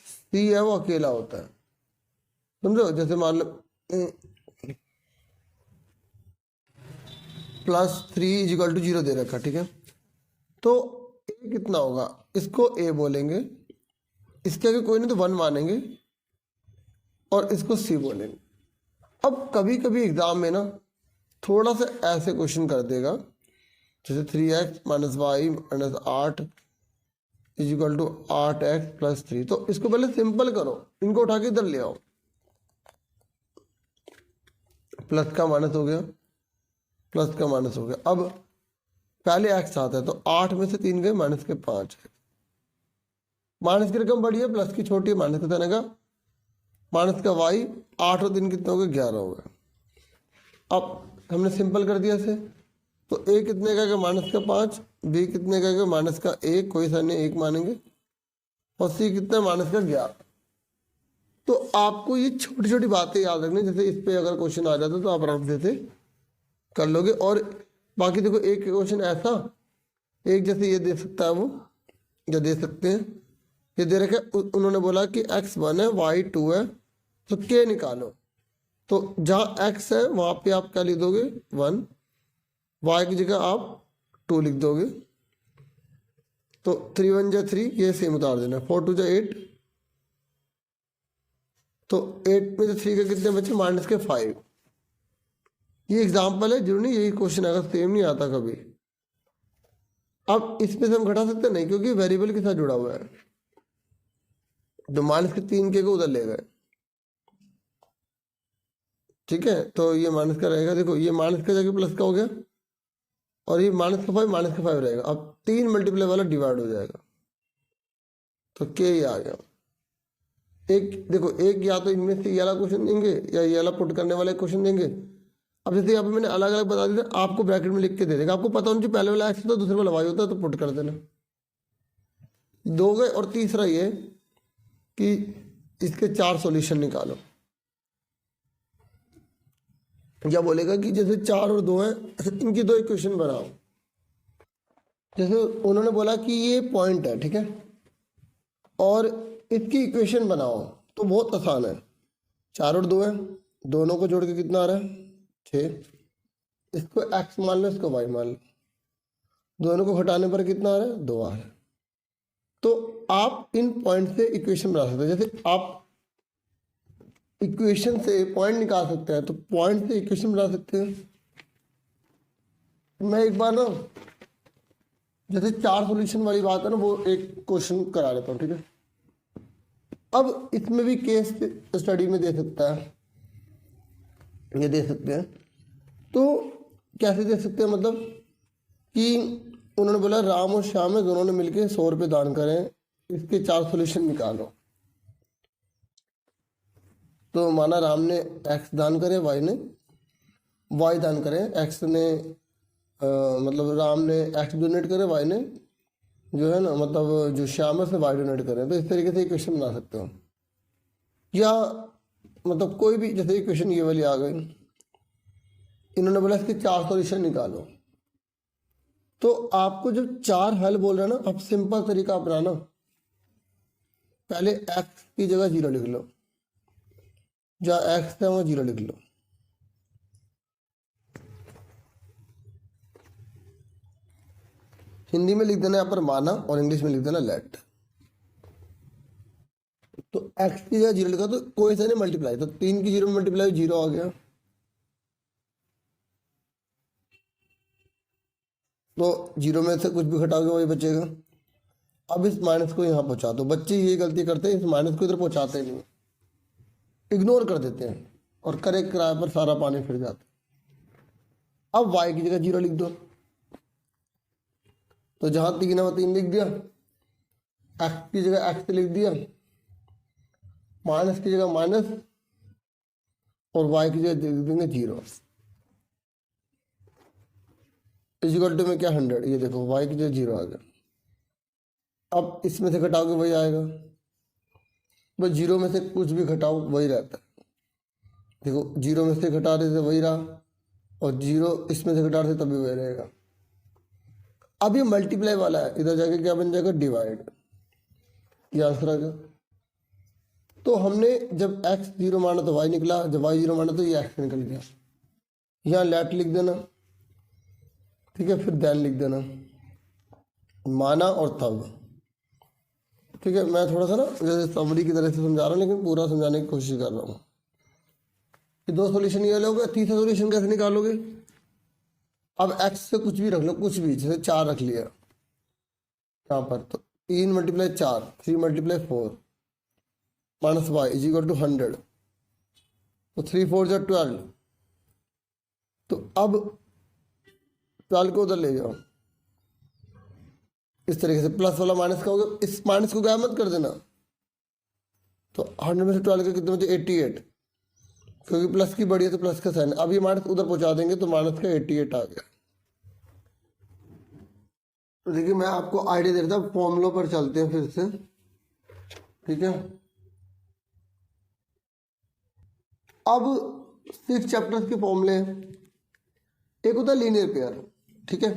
c है वो अकेला होता है, समझो। जैसे मान लो +3 = 0 दे रखा, ठीक है। तो a कितना होगा, इसको a बोलेंगे, इसके आगे कोई नहीं तो 1 मानेंगे, और इसको c बोलेंगे। अब कभी कभी एग्जाम में ना थोड़ा सा ऐसे क्वेश्चन कर देगा, जैसे 3x - y - 8 = 8x + 3। तो इसको पहले सिंपल करो, इनको उठा के इधर ले आओ, प्लस का माइनस हो गया, प्लस का माइनस हो गया। अब पहले x आता है, तो 8 में से 3 गए, माइनस के 5 है। माइनस की रकम बड़ी है, प्लस की छोटी है, माइनस का था, माइनस का y, 8 और 3 कितने हो गए, 11 हो गए। अब हमने सिंपल कर दिया इसे, तो a कितने का, माइनस का 5, b कितने का, माइनस का 1, कोई सा नहीं 1 मानेंगे, और c कितना, माइनस का 11। तो आपको ये छोटी छोटी बातें याद रखनी, जैसे इस पे अगर क्वेश्चन आ जाता तो आप आराम से कर लोगे। और बाकी देखो एक क्वेश्चन ऐसा, एक जैसे ये दे सकता है वो, या दे सकते हैं, ये दे रखा है, उन्होंने बोला कि x 1 है, y 2 है, तो k निकालो। तो जहाँ x है वहाँ पे आप क्या लिख दोगे, 1, y की जगह आप 2 लिख दोगे तो 3 1 जा 3, ये सेम उतार देना, 4 2 जा 8, तो 8 में से 3 के कितने बचे, माइनस के 5। ये एग्जाम्पल है, जरूर नहीं यही क्वेश्चन आएगा, सेम नहीं आता कभी। अब इसमें से हम घटा सकते नहीं क्योंकि वेरिएबल के साथ जुड़ा हुआ है, तो माइनस के 3 के को उधर ले गए, ठीक है। तो ये माइनस का रहेगा, देखो ये माइनस का जगह प्लस का हो गया, और ये माइनस का 5 माइनस का 5 रहेगा। अब 3 मल्टीप्लाई वाला डिवाइड हो जाएगा, तो के ये आ गया। एक देखो, एक या तो इनमें से ये वाला क्वेश्चन देंगे या ये वाला पुट करने वाला क्वेश्चन देंगे। अब जैसे यहाँ पे मैंने अलग अलग बता दिया, आपको ब्रैकेट में लिख के दे देगा, आपको पता होना चाहिए पहले वाला एक्स होता है दूसरे वाला वाई होता है, तो पुट कर देना। दो गए, और तीसरा ये कि इसके 4 सॉल्यूशन निकालो। क्या बोलेगा कि जैसे 4 और 2 हैं, इनकी 2 इक्वेशन बनाओ। जैसे उन्होंने बोला कि ये पॉइंट है, ठीक है, और इसकी इक्वेशन बनाओ, तो बहुत आसान है। 4 और 2 है, दोनों को जोड़ के कितना आ रहा है, 6। इसको x मान लो, इसको y मान लो, दोनों को घटाने पर कितना आ रहा है, 2 आ रहा है। तो आप इन पॉइंट से इक्वेशन बना सकते हैं। जैसे आप इक्वेशन से पॉइंट निकाल सकते हैं, तो पॉइंट से इक्वेशन बना सकते हैं। मैं एक बार ना, जैसे 4 सॉल्यूशन वाली बात है ना, वो एक क्वेश्चन करा लेता हूँ, ठीक है। अब इसमें भी केस स्टडी में दे सकता है, ये दे सकते हैं। तो कैसे दे सकते हैं, मतलब कि उन्होंने बोला राम और श्याम है, दोनों ने मिलकर 100 रुपये दान करें, इसके 4 सॉल्यूशन निकालो। तो माना राम ने x दान करे, y ने y दान करे, x ने मतलब राम ने x डोनेट करे, y ने जो है ना, मतलब जो श्याम है उसे y डोनेट करे। तो इस तरीके से इक्वेशन बना सकते हो, या मतलब कोई भी, जैसे इक्वेशन ये वाली आ गई, इन्होंने बोला इसके 4 सॉल्यूशन निकालो। तो आपको जब 4 हल बोल रहे हैं ना, आप सिंपल तरीका अपनाना, पहले x की जगह 0 लिख लो, जहाँ x है वहाँ 0 लिख लो। हिंदी में लिख देना यहाँ पर माना, और इंग्लिश में लिख देना लेट। तो x की जगह 0 लिखा, तो कोई सा नहीं मल्टीप्लाई, तो 3 की 0 में मल्टीप्लाई 0 आ गया। तो 0 में से कुछ भी घटाओगे वही बचेगा। अब इस माइनस को यहाँ पहुँचा दो। बच्चे ये गलती करते हैं, इस माइनस को इधर पहुँचाते नहीं, इग्नोर कर देते हैं, और करे किराए पर सारा पानी फिर जाता है। अब y की जगह 0 लिख दो, तो जहां 3 है वह 3 लिख दिया, x की जगह x लिख दिया, माइनस की जगह माइनस, और y की जगह लिख देंगे 0। इक्वल टू में क्या 100, ये देखो y की जगह 0 आ गया। अब इसमें से घटाओगे वही आएगा, बस 0 में से कुछ भी घटाओ वही रहता है। देखो 0 में से घटा रहे थे वही रहा, और 0 इसमें से घटा रहे थे तभी वही रहेगा। अब ये मल्टीप्लाई वाला है, इधर जाके क्या बन जाएगा, डिवाइड, ये आंसर आ गया। तो हमने जब x 0 माना तो y निकला, जब y 0 माना तो ये x निकल गया। यहाँ लेट लिख देना, ठीक है, फिर देन लिख देना, माना और तब, ठीक है। मैं थोड़ा सा ना जैसे समरी की तरह से समझा रहा हूँ, लेकिन पूरा समझाने की कोशिश कर रहा हूँ। कि 2 सॉल्यूशन ये लोगे, तीसरा सॉल्यूशन कैसे निकालोगे। अब x से कुछ भी रख लो, कुछ भी, जैसे 4 रख लिया यहाँ पर, तो 3 multiply 4, 3 multiply 4 minus y is equal to 100, तो 3 4 जा 12। तो अब 12 को उधर ले जाओ, इस तरीके से प्लस वाला माइनस का होगा, इस माइनस को गायब मत कर देना। तो 100 में से 12 के कितने बचे, 88, क्योंकि प्लस की बड़ी है तो प्लस का साइन। अब ये माइनस उधर पहुंचा देंगे तो माइनस का 88 आ गया। तो देखिए मैं आपको आइडिया दे रहा था, फॉर्मूलों पर चलते हैं फिर से, ठीक है। अब 6 चैप्टर्स के फॉर्मूले हैं। एक होता है लीनियर पेयर, ठीक है।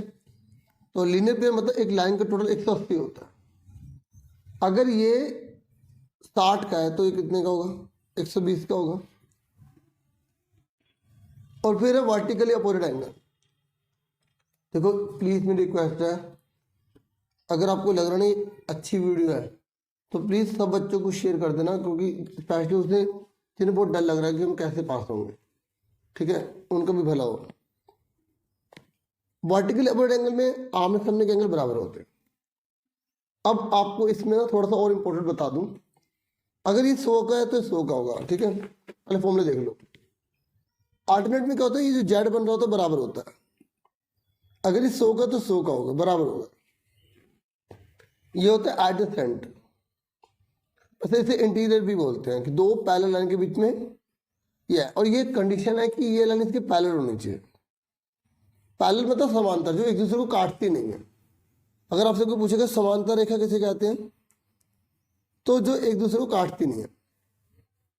तो लीनियर पेयर मतलब एक लाइन का टोटल 180 होता है। अगर ये 60 का है तो ये कितने का होगा, 120 का होगा। और फिर है वर्टिकली अपोजिट एंगल, देखो प्लीज़ मेरी रिक्वेस्ट है, अगर आपको लग रहा नहीं अच्छी वीडियो है तो प्लीज़ सब बच्चों को शेयर कर देना, क्योंकि स्पेशली उससे जिन्हें बहुत डर लग रहा है कि हम कैसे पास होंगे, ठीक है, उनका भी भला हो। वर्टिकल अपवर्ड एंगल में आमने सामने के एंगल बराबर होते हैं। अब आपको इसमें ना थोड़ा सा और इम्पोर्टेंट बता दूं, अगर ये 100 का है तो 100 का होगा, ठीक है। पहले फॉर्मूले देख लो। अल्टरनेट में क्या होता है, ये जो जेड बन रहा होता है बराबर होता है। अगर ये 100 का तो 100 का होगा, बराबर होगा। ये होता है एडजेसेंट, वैसे इसे इंटीरियर भी बोलते हैं, कि दो पैरेलल लाइन के बीच में ये है। और ये कंडीशन है कि ये लाइन इसके पैरेलल होनी चाहिए। पैरेलल मतलब समांतर, जो एक दूसरे को काटती नहीं है। अगर आपसे कोई पूछेगा समांतर रेखा किसे कहते हैं, तो जो एक दूसरे को काटती नहीं है।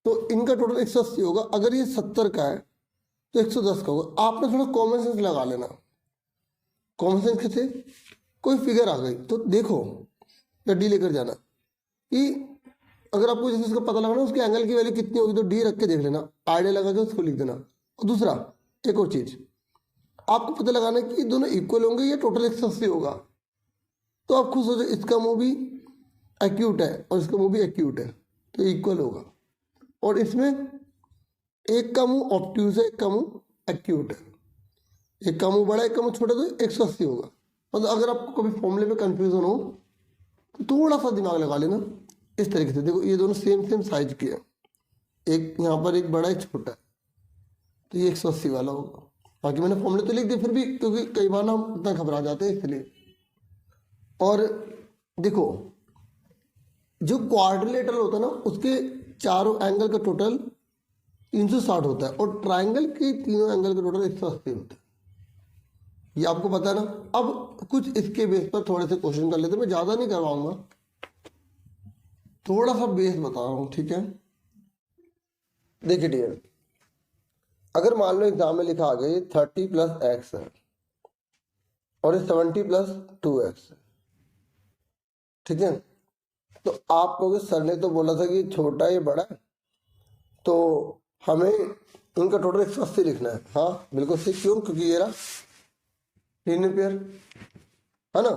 तो इनका टोटल 180 होगा। अगर ये 70 का है तो 110 का होगा। आपने थोड़ा कॉमन सेंस लगा लेना। कॉमन सेंस कैसे, कोई फिगर आ गई तो देखो या डी लेकर जाना कि अगर आपको जैसे उसका पता लगाना उसके एंगल की वैल्यू कितनी होगी, तो डी रख के देख लेना, आइडिया लगा के उसको लिख देना। और दूसरा एक और चीज आपको पता लगाना कि दोनों इक्वल होंगे या टोटल 180 होगा। तो आप खुद सोचो, इसका मुंह भी एक्यूट है और इसका मुंह भी एक्यूट है, तो इक्वल होगा। और इसमें एक का मुंह ऑब्ट्यूज है, एक का मुंह एक्यूट है। एक का मुंह बड़ा एक का मुंह छोटा, तो 180 होगा। मतलब अगर आपको कभी फॉर्मूले में कंफ्यूजन हो तो थोड़ा सा दिमाग लगा लेना इस तरीके से। देखो ये दोनों सेम साइज के हैं, एक यहाँ पर एक बड़ा एक छोटा है, तो ये 180 वाला होगा। बाकी मैंने फॉर्मूले तो लिख दिए, फिर भी क्योंकि कई बार ना हम इतना घबरा जाते हैं इसलिए। और देखो जो क्वाड्रिलेटरल होता है ना, उसके चारों एंगल का टोटल 360 होता है, और ट्राइंगल के तीनों एंगल का टोटल 180 होता है। ये आपको पता है ना। अब कुछ इसके बेस पर थोड़े से क्वेश्चन कर लेते हैं, मैं ज़्यादा नहीं करवाऊंगा, थोड़ा सा बेस बता रहा हूँ, ठीक है। देखिए डियर, अगर मान लो एग्जाम में लिखा आ गया ये 30 + x है और ये 70 + 2x है, ठीक है। तो आप कहोगे सर ने तो बोला था कि छोटा ये बड़ा है, तो हमें इनका टोटल 180 लिखना है। हाँ बिल्कुल सही, क्यों, क्योंकि ये रहा लीनियर पेयर है ना।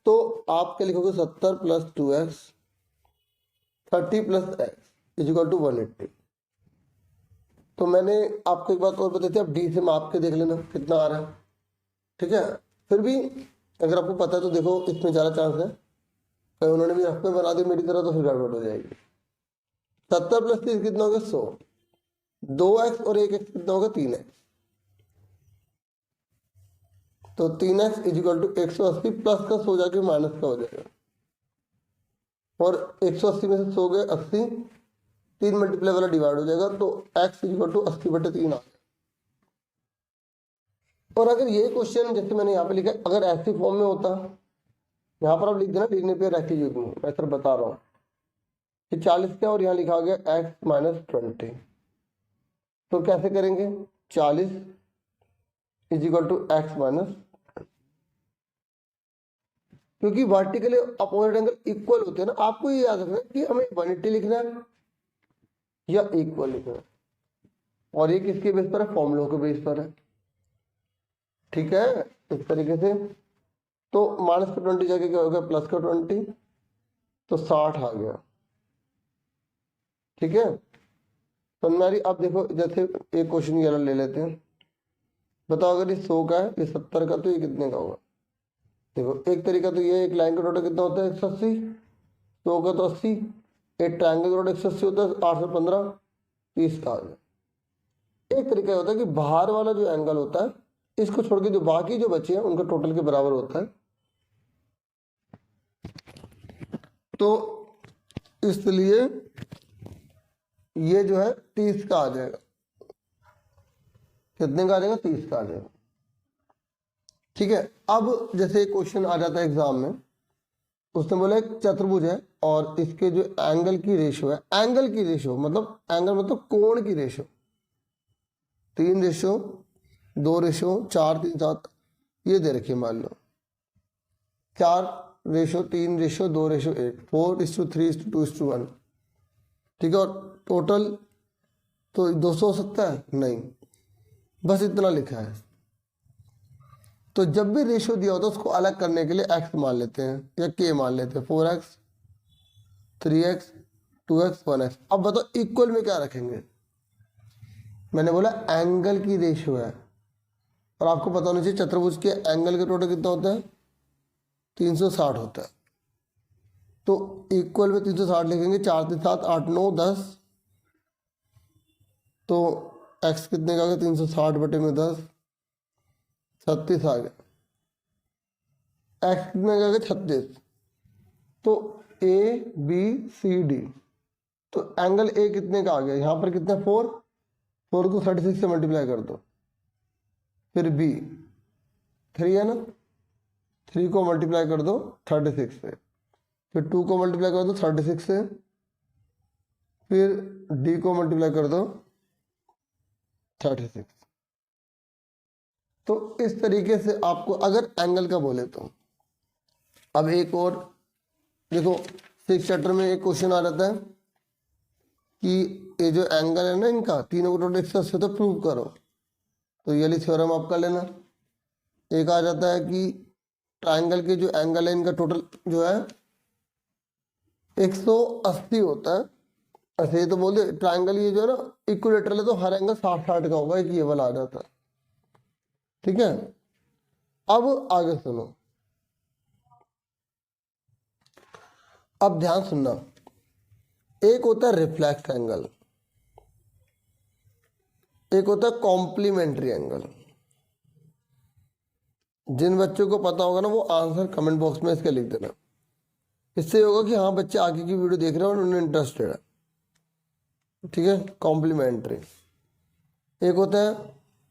तो आप क्या लिखोगे, 70 + 2x 30 + x = 180। तो मैंने आपको एक बात और बताई थी, आप डी से माप के देख लेना कितना आ रहा है, ठीक है। फिर भी अगर आपको पता है तो देखो इसमें ज़्यादा चांस है कहीं उन्होंने भी रफ में बना दी मेरी तरह, तो फिर गड़बड़ हो जाएगी। 70 + 30 कितना होगा, 100। 2x और 1x कितना होगा, 3x। तो 3x = 180 प्लस का 100 जाके माइनस का हो जाएगा। और 180 में से 100 गए 80, 3 मल्टीप्लाई वाला डिवाइड हो जाएगा, तो x = 80/3 आ गया। और अगर ये क्वेश्चन जैसे मैंने यहाँ पे लिखा, अगर ऐसी फॉर्म में होता, यहाँ पर आप लिख देना लीनियर पेयर ऐसी यूज में, मैं सर बता रहा हूँ कि 40 का और यहाँ लिखा गया x - 20। तो कैसे करेंगे, 40 = x - क्योंकि वर्टिकली अपोजिट एंगल इक्वल होते हैं ना। आपको ये याद रखना है कि हमें 180 लिखना है या इक्वल लिखना है, और ये किसके बेस पर है, फॉर्मूलों के बेस पर है, ठीक है। इस तरीके से तो -20 जाके क्या हो गया, +20, तो 60 आ गया, ठीक है। तो हमारी अब देखो जैसे एक क्वेश्चन ये ले लेते हैं, बताओ अगर ये 100 का है, ये 70 का, तो ये कितने का होगा। देखो एक तरीका तो ये, एक लाइन का टोटल कितना होता है, 180, 100 का तो 80, एक ट्रायंगल का टोटल 180 होता है, 8 से 15, 30 का आ गया। एक तरीका होता है कि बाहर वाला जो एंगल होता है इसको छोड़ के जो बाकी जो बचे हैं उनका टोटल के बराबर होता है। तो इसलिए ये जो है 30 का आ जाएगा। कितने का आ जाएगा, 30 का आ जाएगा, ठीक है। अब जैसे क्वेश्चन आ जाता है एग्जाम में, उसने बोला एक चतुर्भुज है और इसके जो एंगल की रेशो है, एंगल की रेशो मतलब एंगल मतलब कोण की रेशो 3:2:4:3:7 ये दे रखी है। मान लो 4:3:2:1, 4:3:2:1, ठीक है। और टोटल तो 200 हो सकता है, नहीं, बस इतना लिखा है। तो जब भी रेशियो दिया होता है उसको अलग करने के लिए x मान लेते हैं या k मान लेते हैं, 4x 3x 2x 1x। अब बताओ इक्वल में क्या रखेंगे। मैंने बोला एंगल की रेशियो है और आपको पता होना चाहिए चतुर्भुज के एंगल के टोटल कितना होता है, 360 होता है। तो इक्वल में 360 लिखेंगे, 4 3 7 8 9 10। तो x कितने का आ गया, 360 बटे में 10, 36 आ गया। x कितने का आ गया, 36। तो ए बी सी डी, तो एंगल ए कितने का आ गया, यहाँ पर कितना 4 को 36 से मल्टीप्लाई कर दो। फिर बी 3 है ना, 3 को मल्टीप्लाई कर दो 36 से। फिर 2 को मल्टीप्लाई कर दो 36 से। फिर डी को मल्टीप्लाई कर दो 36। तो इस तरीके से आपको अगर एंगल का बोले तो। अब एक और देखो, 6th चैप्टर में एक क्वेश्चन आ रहता है कि ये जो एंगल है ना इनका, तीनों को टोटल 180 तो प्रूव करो। तो ये थ्योरम आप कर लेना। एक आ जाता है कि ट्राइंगल के जो एंगल है इनका टोटल जो है 180 होता है। ऐसे ही तो बोलते ट्राइंगल ये जो है ना इक्विलेटरल है, तो हर एंगल 60-60 का होगा, एक ये वाला आ जाता है। ठीक है, अब आगे सुनो, अब ध्यान सुनना। एक होता है रिफ्लेक्स एंगल, एक होता है कॉम्प्लीमेंट्री एंगल। जिन बच्चों को पता होगा ना वो आंसर कमेंट बॉक्स में इसके लिख देना। इससे होगा कि हाँ बच्चे आगे की वीडियो देख रहे हैं और उन्हें इंटरेस्टेड है। ठीक है, कॉम्प्लीमेंट्री। एक होता है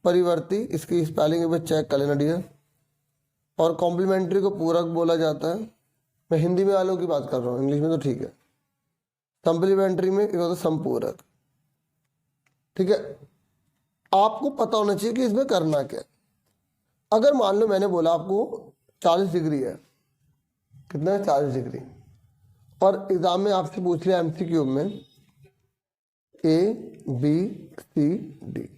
परिवर्ती, इसकी स्पेलिंग एक बार चेक कर लेना डियर। और कॉम्प्लीमेंट्री को पूरक बोला जाता है। मैं हिंदी में वालों की बात कर रहा हूँ, इंग्लिश में तो ठीक है। सप्लीमेंट्री में एक होता है संपूरक। ठीक है, आपको पता होना चाहिए कि इसमें करना क्या। अगर मान लो मैंने बोला आपको 40 डिग्री है, कितना है 40 डिग्री, और एग्जाम में आपसे पूछ लिया एमसीक्यू में ए बी सी डी,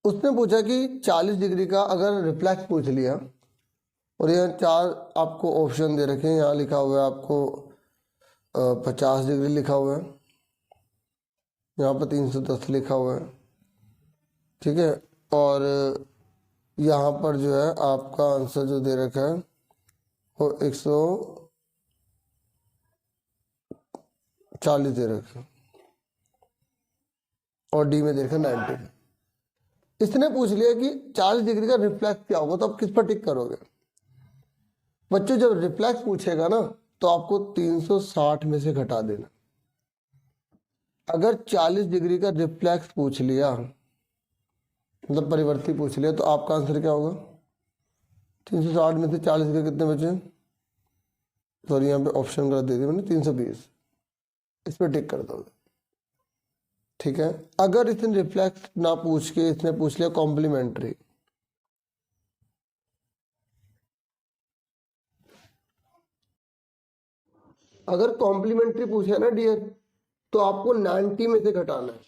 उसने पूछा कि 40 डिग्री का अगर रिफ्लेक्स पूछ लिया, और यहाँ 4 आपको ऑप्शन दे रखे हैं। यहाँ लिखा हुआ है आपको 50 डिग्री लिखा हुआ है, यहाँ पर 310 लिखा हुआ है। ठीक है, और यहाँ पर जो है आपका आंसर जो दे रखा है वो 140 दे रखा है, और डी में दे रखा 90। इसने पूछ लिया कि 40 डिग्री का रिफ्लेक्स क्या होगा, तो आप किस पर टिक करोगे। बच्चों जब रिफ्लेक्स पूछेगा ना तो आपको 360 में से घटा देना। अगर 40 डिग्री का रिफ्लेक्स पूछ लिया, मतलब परिवर्ती पूछ लिया, तो आपका आंसर क्या होगा, 360 में से 40 के कितने बचे, सॉरी यहाँ पे ऑप्शन गलत दे दिया मैंने, 320। इस पर टिक कर दोगे। ठीक है, अगर इसने रिफ्लेक्स ना पूछ के इसने पूछ लिया कॉम्प्लीमेंट्री, अगर कॉम्प्लीमेंट्री पूछे ना डियर तो आपको 90 में से घटाना है।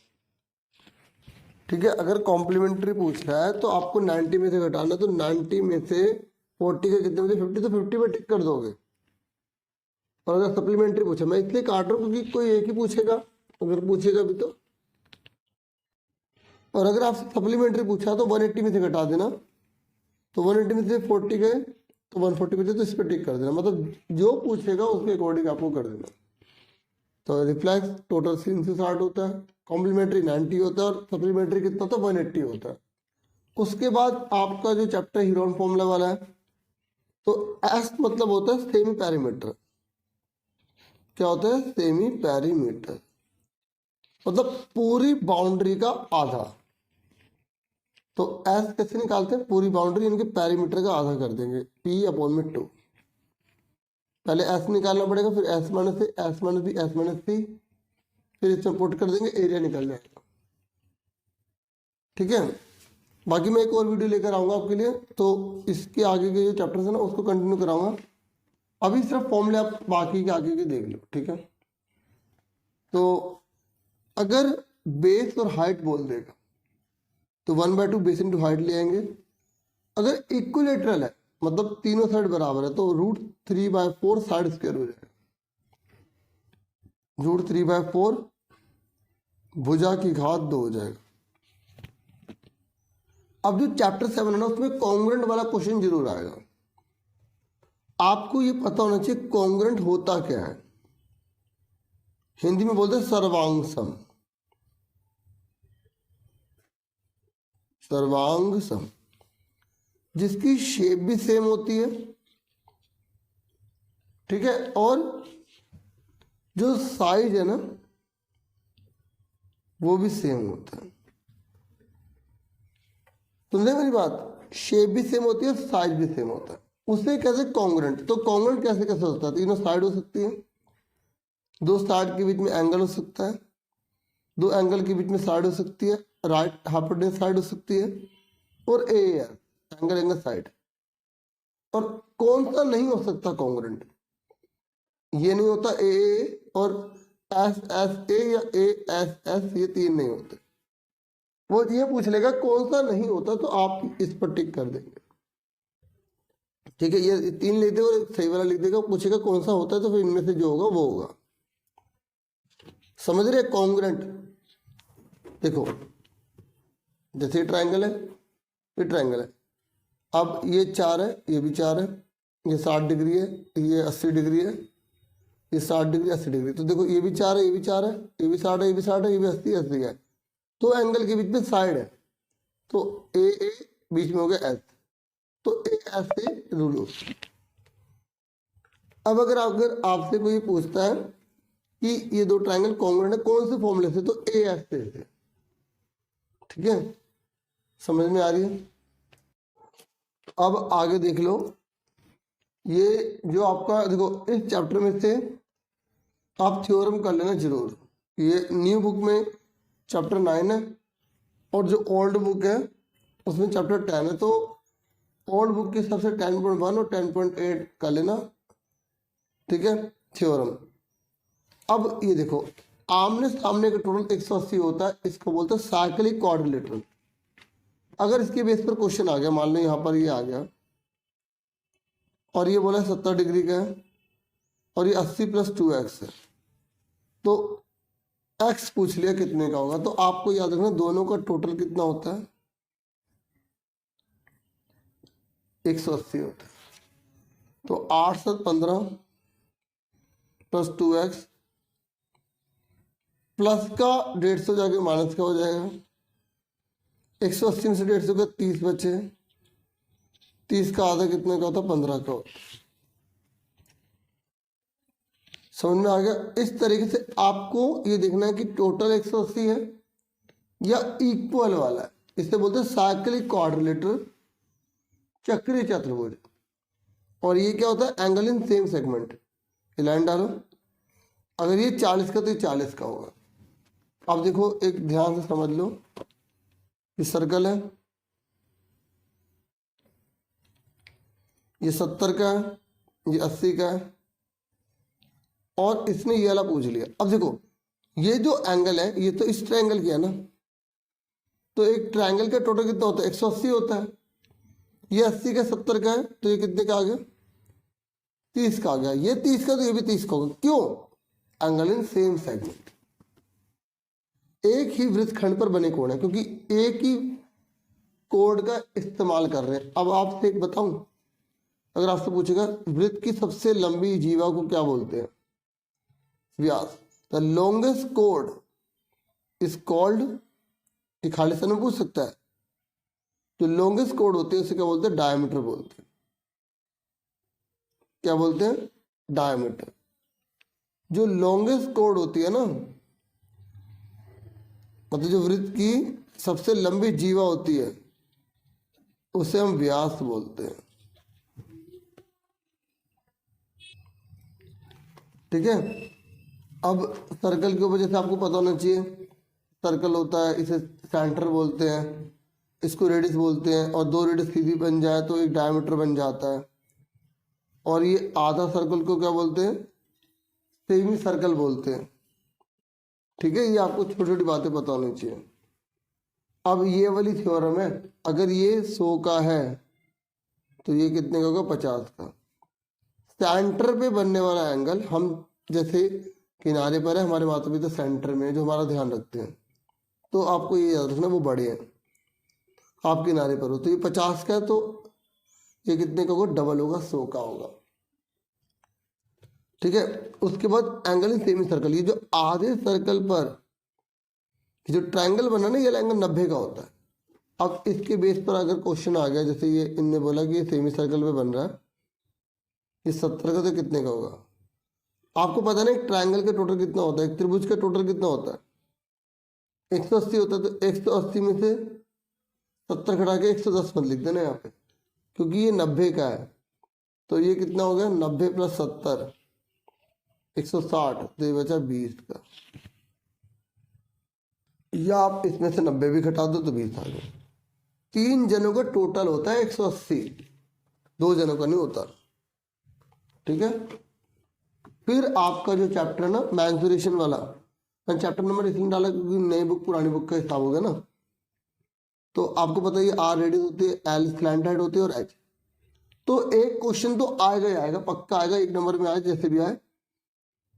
ठीक है, अगर कॉम्प्लीमेंट्री पूछ रहा है तो आपको 90 में से घटाना है। तो 90 में से 40 के कितने बचे, 50, तो 50 में टिक कर दोगे। और अगर सप्लीमेंट्री पूछे, मैं इसलिए काट रहा हूँ क्योंकि कोई एक ही पूछेगा, अगर पूछेगा भी तो। और अगर आप सप्लीमेंट्री पूछा तो 180 में से घटा देना, तो 180 में से 40 गए तो 140 बचे, तो इस पर टिक कर देना। मतलब जो पूछेगा उसके अकॉर्डिंग आपको कर देना। तो रिफ्लेक्स टोटल 360 होता है, कॉम्प्लीमेंट्री 90 होता है, और सप्लीमेंट्री कितना होता है 180 होता है। उसके बाद आपका जो चैप्टर हीरोन फॉर्मूला वाला है, तो एस मतलब होता है सेमी पैरीमीटर। क्या होता है, सेमी पैरीमीटर, मतलब पूरी बाउंड्री का आधा। तो एस कैसे निकालते हैं, पूरी बाउंड्री इनके पैरीमीटर का आधा कर देंगे, P/2। पहले एस निकालना पड़ेगा, फिर S minus A, S minus B, S minus C, फिर इसमें पुट कर देंगे, एरिया निकल जाएगा। ठीक है, बाकी मैं एक और वीडियो लेकर आऊँगा आपके लिए, तो इसके आगे के जो चैप्टर्स है ना उसको कंटिन्यू कराऊंगा। अभी सिर्फ फॉर्मूले आप बाकी के आगे के देख लो। ठीक है, तो अगर बेस और हाइट बोल देगा तो 1/2 बेस इंटू हाइट ले आएंगे। अगर इक्विलेटरल है मतलब तीनों साइड बराबर है तो √3/4 साइड स्क्वायर हो जाएगा। √3/4 भुजा की घात 2 हो जाएगा। अब जो चैप्टर 7 है ना उसमें कॉन्ग्रुएंट वाला क्वेश्चन जरूर आएगा। आपको ये पता होना चाहिए कॉन्ग्रुएंट होता क्या है। हिंदी में बोलते हैं सर्वांग सम। सर्वांग सम जिसकी शेप भी सेम होती है, ठीक है, और जो साइज है ना वो भी सेम होता है। समझे मेरी बात? शेप भी सेम होती है, साइज भी सेम होता है, उसे कैसे कॉन्ग्रुएंट। तो कॉन्ग्रुएंट कैसे कैसे होता है? तीनों साइड हो सकती है, दो साइड के बीच में एंगल हो सकता है, दो एंगल के बीच में साइड हो सकती है, राइट हाइपोटेन्यूज साइड हो सकती है, और ए एंगल एंगल साइड। और कौन सा नहीं हो सकता कॉन्ग्रुएंट? ये नहीं होता ए और एस एस ए या ए एस एस, ये तीन नहीं होते। वो ये पूछ लेगा कौन सा नहीं होता तो आप इस पर टिक कर देंगे, ठीक है। ये तीन लिख देगा और सही वाला लिख देगा, पूछेगा कौन सा होता है तो फिर इनमें से जो होगा वो होगा। समझ रहे? कॉन्ग्रुएंट देखो जैसे ट्रायंगल है, ये ट्रायंगल है, अब ये 4 है, ये भी 4 है, ये 60 डिग्री है, ये 80 डिग्री है, ये 60 डिग्री 80 डिग्री। तो देखो ये भी 4 है, ये भी 4 है, ये भी 60 है, ये भी 60 है, ये भी 80 है। तो एंगल के बीच में साइड है तो ए बीच में हो गया एस, तो ए एस से रूल। अब अगर आपसे कोई पूछता है कि ये दो ट्रायंगल कॉन्ग्रुएंट है कौन से फॉर्मूले से, तो ए एस से, ठीक है। समझ में आ रही है? अब आगे देख लो, ये जो आपका देखो इस चैप्टर में से आप थ्योरम कर लेना जरूर। ये न्यू बुक में चैप्टर 9 है और जो ओल्ड बुक है उसमें चैप्टर 10 है। तो ओल्ड बुक के हिसाब से 10.1 और 10.8 कर लेना, ठीक है, थ्योरम। अब ये देखो आमने सामने का टोटल 180 होता है, इसको बोलते हैं साइक्लिक क्वाड्रिलेटरल। अगर इसके बेस पर क्वेश्चन आ गया, मान लो यहाँ पर ये आ गया और ये बोला 70 डिग्री का है और ये 80 + 2x है, तो x पूछ लिया कितने का होगा, तो आपको याद रखना दोनों का टोटल कितना होता है, 180 होता है। तो 8 + 7 15 + 2x प्लस का 150 जाके माइनस का हो जाएगा। 180 में से 150 का 30 बचे, 30 का आधा कितने का होता है, 15 का होता है। समझ में आ गया? इस तरीके से आपको ये देखना है कि टोटल 180 है या इक्वल वाला है। इसे बोलते हैं साइक्लिक क्वाड्रिलेटरल, चक्रीय चतुर्भुज। और ये क्या होता है, एंगल इन सेम सेगमेंट। ये लाइन डालो, अगर ये 40 का तो ये 40 का होगा। अब देखो एक ध्यान से समझ लो, ये सर्कल है, ये 70 का है, ये 80 का है, और इसने ये वाला पूछ लिया। अब देखो ये जो एंगल है ये तो इस ट्रायंगल की है ना, तो एक ट्रायंगल का टोटल कितना होता है, 180 होता है। ये 80 का 70 का है तो ये कितने का आ गया, 30 का आ गया। ये 30 का तो ये भी 30 का होगा। क्यों? एंगल इन सेम सेगमेंट, एक ही वृत्तखंड पर बने कोण है, क्योंकि एक ही कोण का इस्तेमाल कर रहे हैं। अब आपसे एक बताऊं, अगर आपसे पूछेगा वृत्त की सबसे लंबी जीवा को क्या बोलते हैं, व्यास। द लॉन्गेस्ट कोड इज कॉल्ड, ये खाली सन में पूछ सकता है, जो लॉन्गेस्ट कोड होते हैं उसे क्या बोलते हैं, डायमीटर बोलते हैं। क्या बोलते हैं, डायमीटर। जो लॉन्गेस्ट कोड होती है ना, मतलब जो वृत्त की सबसे लंबी जीवा होती है उसे हम व्यास बोलते हैं, ठीक है। अब सर्कल के ऊपर जैसे आपको पता होना चाहिए, सर्कल होता है, इसे सेंटर बोलते हैं, इसको रेडियस बोलते हैं, और दो रेडियस सीधी बन जाए तो एक डायमीटर बन जाता है। और ये आधा सर्कल को क्या बोलते हैं, सेमी सर्कल बोलते हैं। ठीक है, ये आपको छोटी छोटी बातें पता होनी चाहिए। अब ये वाली थ्योरम है, अगर ये 100 का है तो ये कितने का होगा, 50 का। सेंटर पे बनने वाला एंगल, हम जैसे किनारे पर है, हमारे माता पिता सेंटर में है, जो हमारा ध्यान रखते हैं, तो आपको ये याद रखना वो बड़े हैं, आप किनारे पर हो, तो ये 50 का है, तो ये कितने का होगा, डबल होगा, 100 का होगा। ठीक है, उसके बाद एंगल इन सेमी सर्कल, ये जो आधे सर्कल पर जो ट्रायंगल बना ना, ये एंगल 90 का होता है। अब इसके बेस पर अगर क्वेश्चन आ गया, जैसे ये इनने बोला कि ये सेमी सर्कल पे बन रहा है, ये 70 का, तो कितने का होगा। आपको पता ना एक ट्रायंगल का टोटल कितना होता है, एक त्रिभुज का टोटल कितना होता है, 180 होता है, तो 180 में से 70 घटा के 110 मत लिख देना यहाँ पे, क्योंकि ये 90 का है, तो ये कितना हो गया, 90 प्लस 70 160, तो ये बचा 20 का। या आप इसमें से 90 भी घटा दो तो 20 आ गया। 3 जनों का टोटल होता है 180, 2 जनों का नहीं होता। ठीक है, फिर आपका जो चैप्टर है ना मेंसुरेशन वाला, मैं चैप्टर नंबर इसलिए डाला क्योंकि नई बुक पुरानी बुक का हिसाब हो गया ना, तो आपको पता है आर रेडियस होती है, एल स्लैंट हेड होती है और एच, तो एक क्वेश्चन तो आएगा ही आएगा, पक्का आएगा, एक नंबर में आए जैसे भी आए,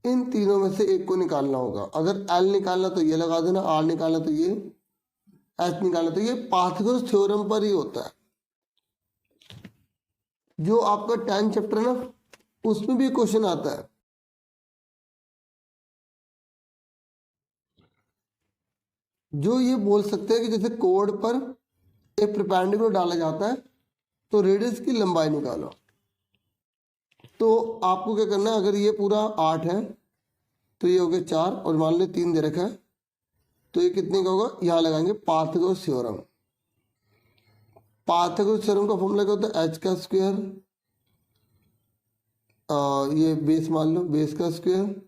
इन तीनों में से एक को निकालना होगा। अगर एल निकालना तो ये लगा देना, आर निकालना तो ये, एच निकालना तो ये। पाइथागोरस थ्योरम पर ही होता है, जो आपका 10 चैप्टर है ना, उसमें भी क्वेश्चन आता है। जो ये बोल सकते हैं कि जैसे कोड पर एक परपेंडिकुलर डाला जाता है तो रेडियस की लंबाई निकालो, तो आपको क्या करना है, अगर ये पूरा 8 है तो ये हो गया 4, और मान लो 3 दे रखा है, तो ये कितने का होगा, यहाँ लगाएंगे पाइथागोरस थ्योरम। पाइथागोरस थ्योरम का फॉर्मूला क्या होता है, एच का स्क्वायर, ये बेस मान लो, बेस का स्क्वायर,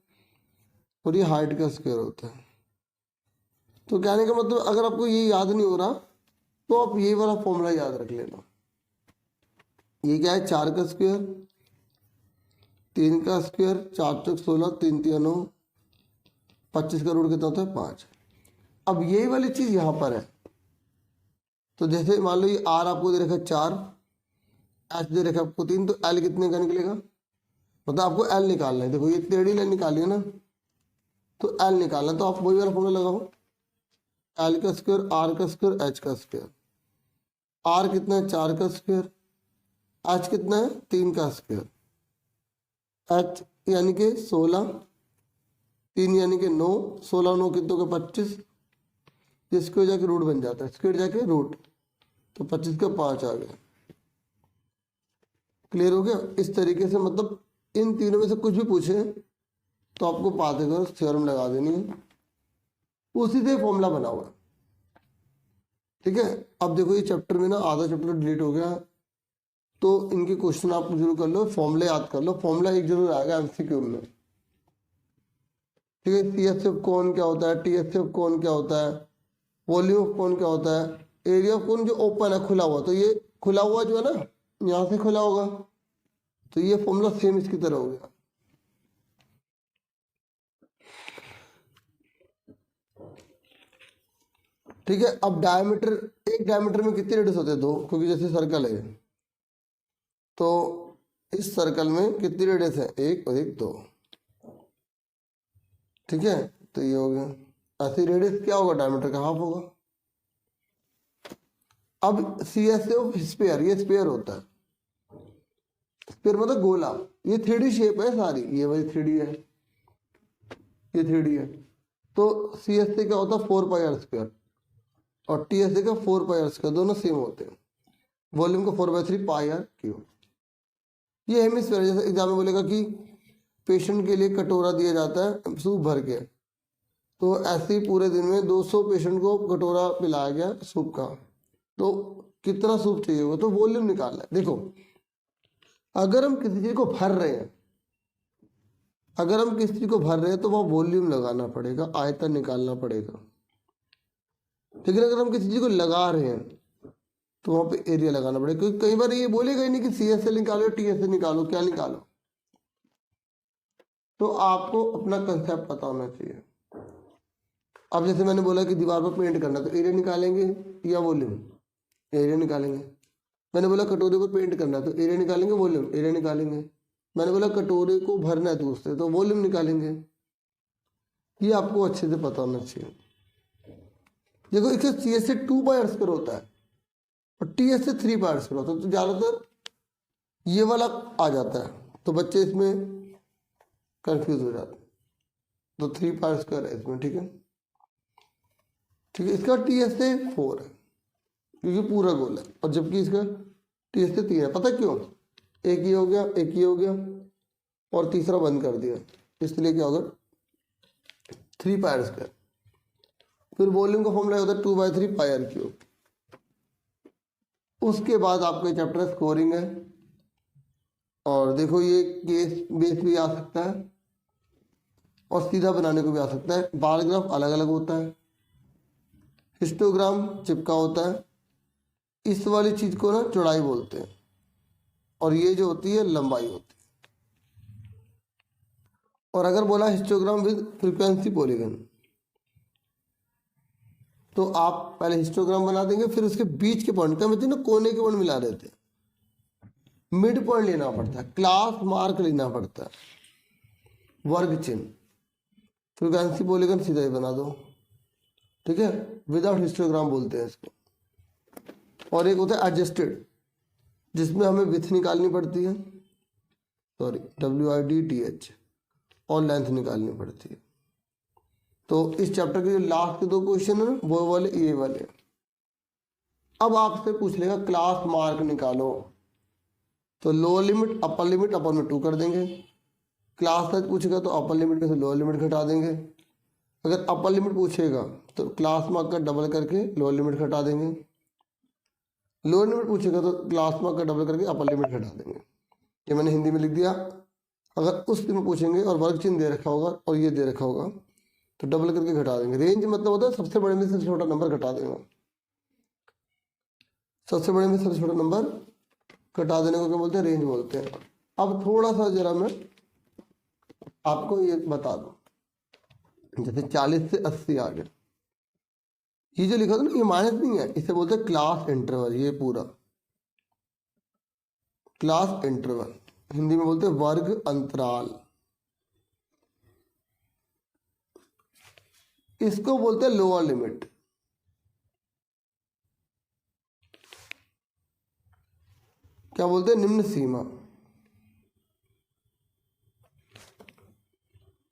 और ये हाइट का स्क्वायर होता है। तो कहने का मतलब अगर आपको ये याद नहीं हो रहा तो आप ये वाला फॉर्मूला याद रख लेना। ये क्या है, 4 का स्क्वायर, 3 का स्क्वायर, 4 चौक 16, 3 तिया 9, 25 का रूट कितना होता है, 5। अब यही वाली चीज यहाँ पर है, तो जैसे मान लो ये आर आपको दे रखा है 4, एच दे रखा है आपको 3, तो एल कितने का निकलेगा, मतलब आपको एल निकालना है। देखो ये टेढ़ी लाइन निकाली है ना, तो एल निकालना, तो आप वही वाला फॉर्मूला लगाओ, एल का स्क्वायर, आर का स्क्वायर, एच का स्क्वायर। आर कितना है, 4 का स्क्वायर, एच कितना है, 3 का स्क्वायर, एच यानी कि 16, 3 यानी कि 9, 16 9 कितनों का 25, स्क्वायर जाके रूट बन जाता है, स्क्वायर जाके रूट, तो 25 का 5 आ गया। क्लियर हो गया। इस तरीके से मतलब इन तीनों में से कुछ भी पूछे तो आपको पाइथागोरस थ्योरम लगा देनी है, उसी से फॉर्मूला बना हुआ। ठीक है, अब देखो ये चैप्टर में ना आधा चैप्टर डिलीट हो गया, तो इनके क्वेश्चन आप जरूर कर लो, फॉर्मूला याद कर लो, फॉर्मूला एक जरूर आएगा एमसीक्यू में। ठीक है, सीएचएफ कोन क्या होता है, टीएचएफ कोन क्या होता है, वॉल्यूम ऑफ कोन क्या होता है, एरिया ऑफ कोन जो ओपन है, खुला हुआ, तो ये खुला हुआ जो है ना, यहाँ से खुला होगा, तो ये फॉर्मूला सेम इसकी तरह हो गया। ठीक है, अब डायमीटर, एक डायमीटर में कितने रेडियस होते हैं, 2, क्योंकि जैसे सर्कल है तो इस सर्कल में कितनी रेडियस है, 1 और 1 2। ठीक है, तो ये हो गया। ऐसी रेडियस क्या होगा, डायमीटर का हाफ होगा। अब सी एस ऑफ स्पेयर, ये स्पेयर होता है, स्पेयर मतलब गोला, ये 3D शेप है सारी, ये वही 3D है, ये 3D है, तो सी एस क्या होता है, 4 पाई आर स्क्वायर, और टी एस का 4 पाई आर स्क्वायर, दोनों सेम होते हैं। वॉल्यूम का 4/3 पाई आर क्यूब। ये हेमिस्फीयर, जैसे एग्जाम में बोलेगा कि पेशेंट के लिए कटोरा दिया जाता है सूप भर के, तो ऐसे ही पूरे दिन में 200 पेशेंट को कटोरा पिलाया गया सूप का, तो कितना सूप चाहिए होगा, तो वॉल्यूम निकालना है। देखो अगर हम किसी चीज को भर रहे हैं, अगर हम किसी चीज को भर रहे हैं तो वह वॉल्यूम लगाना पड़ेगा, आयतन निकालना पड़ेगा। लेकिन अगर हम किसी चीज को लगा रहे हैं तो वहां पे एरिया लगाना पड़ेगा, क्योंकि कई बार ये बोलेगा ही नहीं कि सी एस एल निकालो, टी एस एल निकालो, क्या निकालो, तो आपको अपना कंसेप्ट पता होना चाहिए। अब जैसे मैंने बोला कि दीवार पर पेंट करना, तो एरिया निकालेंगे या वॉल्यूम? एरिया निकालेंगे। मैंने बोला कटोरे पर पेंट करना, तो एरिया निकालेंगे वॉल्यूम? एरिया निकालेंगे। मैंने बोला कटोरे को भरना है दूध से, तो वॉल्यूम निकालेंगे। ये आपको अच्छे से पता होना चाहिए। देखो इससे सी एस से 2 बाय स्क्वायर होता है और टी एस से 3 बाय स्क्वायर होता है, तो ज़्यादातर ये वाला आ जाता है, तो बच्चे इसमें कंफ्यूज हो जाते हैं। तो 3 पाई स्क्वायर है इसमें, ठीक है। ठीक है, इसका टी एस से 4 है क्योंकि पूरा गोल है, और जबकि इसका टी एस से 3 है। पता क्यों? एक ही हो गया, एक ही हो गया, और तीसरा बंद कर दिया, इसलिए क्या होगा 3 पाई स्क्वायर। फिर वॉल्यूम का फॉर्मूला होता है 2/3 पाई आर क्यूब। उसके बाद आपका चैप्टर स्कोरिंग है, और देखो ये केस बेस भी आ सकता है और सीधा बनाने को भी आ सकता है। बार ग्राफ अलग अलग होता है, हिस्टोग्राम चिपका होता है। इस वाली चीज को ना चौड़ाई बोलते हैं, और ये जो होती है लंबाई होती है। और अगर बोला हिस्टोग्राम विद फ्रीक्वेंसी पॉलीगन, तो आप पहले हिस्टोग्राम बना देंगे, फिर उसके बीच के पॉइंट का मतलब ना कोने के पॉइंट मिला देते हैं, मिड पॉइंट लेना पड़ता है, क्लास मार्क लेना पड़ता है, वर्ग चिन्ह। फ्रीक्वेंसी पॉलीगन सीधा ही बना दो, ठीक है, विदाउट हिस्टोग्राम बोलते हैं इसको। और एक होता है एडजस्टेड, जिसमें हमें विथ निकालनी पड़ती है, सॉरी WIDTH, और लेंथ निकालनी पड़ती है। तो इस चैप्टर के जो लास्ट के 2 क्वेश्चन है ना, वो वाले ये वाले। अब आपसे पूछ लेगा क्लास मार्क निकालो, तो लोअर लिमिट अपर लिमिट, अपर में 2 कर देंगे। क्लास साइज पूछेगा तो अपर लिमिट में से लोअर लिमिट घटा देंगे। अगर अपर लिमिट पूछेगा तो क्लास मार्क का डबल करके लोअर लिमिट घटा देंगे। लोअर लिमिट पूछेगा तो क्लास मार्क का डबल करके अपर लिमिट घटा देंगे। ये मैंने हिंदी में लिख दिया। अगर उस में पूछेंगे और वर्ग चिन्ह दे रखा होगा और ये दे रखा होगा, तो डबल करके घटा देंगे। रेंज मतलब होता है सबसे बड़े में सबसे छोटा नंबर घटा देना, सबसे बड़े में सबसे छोटा नंबर घटा देने को क्या बोलते हैं? रेंज बोलते हैं। अब थोड़ा सा जरा मैं आपको ये बता दूं, जैसे 40 से 80 आ गया, ये जो लिखा था ना, ये माइनस नहीं है, इसे बोलते हैं क्लास इंटरवल। ये पूरा क्लास इंटरवल, हिंदी में बोलते हैं वर्ग अंतराल। इसको बोलते हैं लोअर लिमिट। क्या बोलते हैं? निम्न सीमा।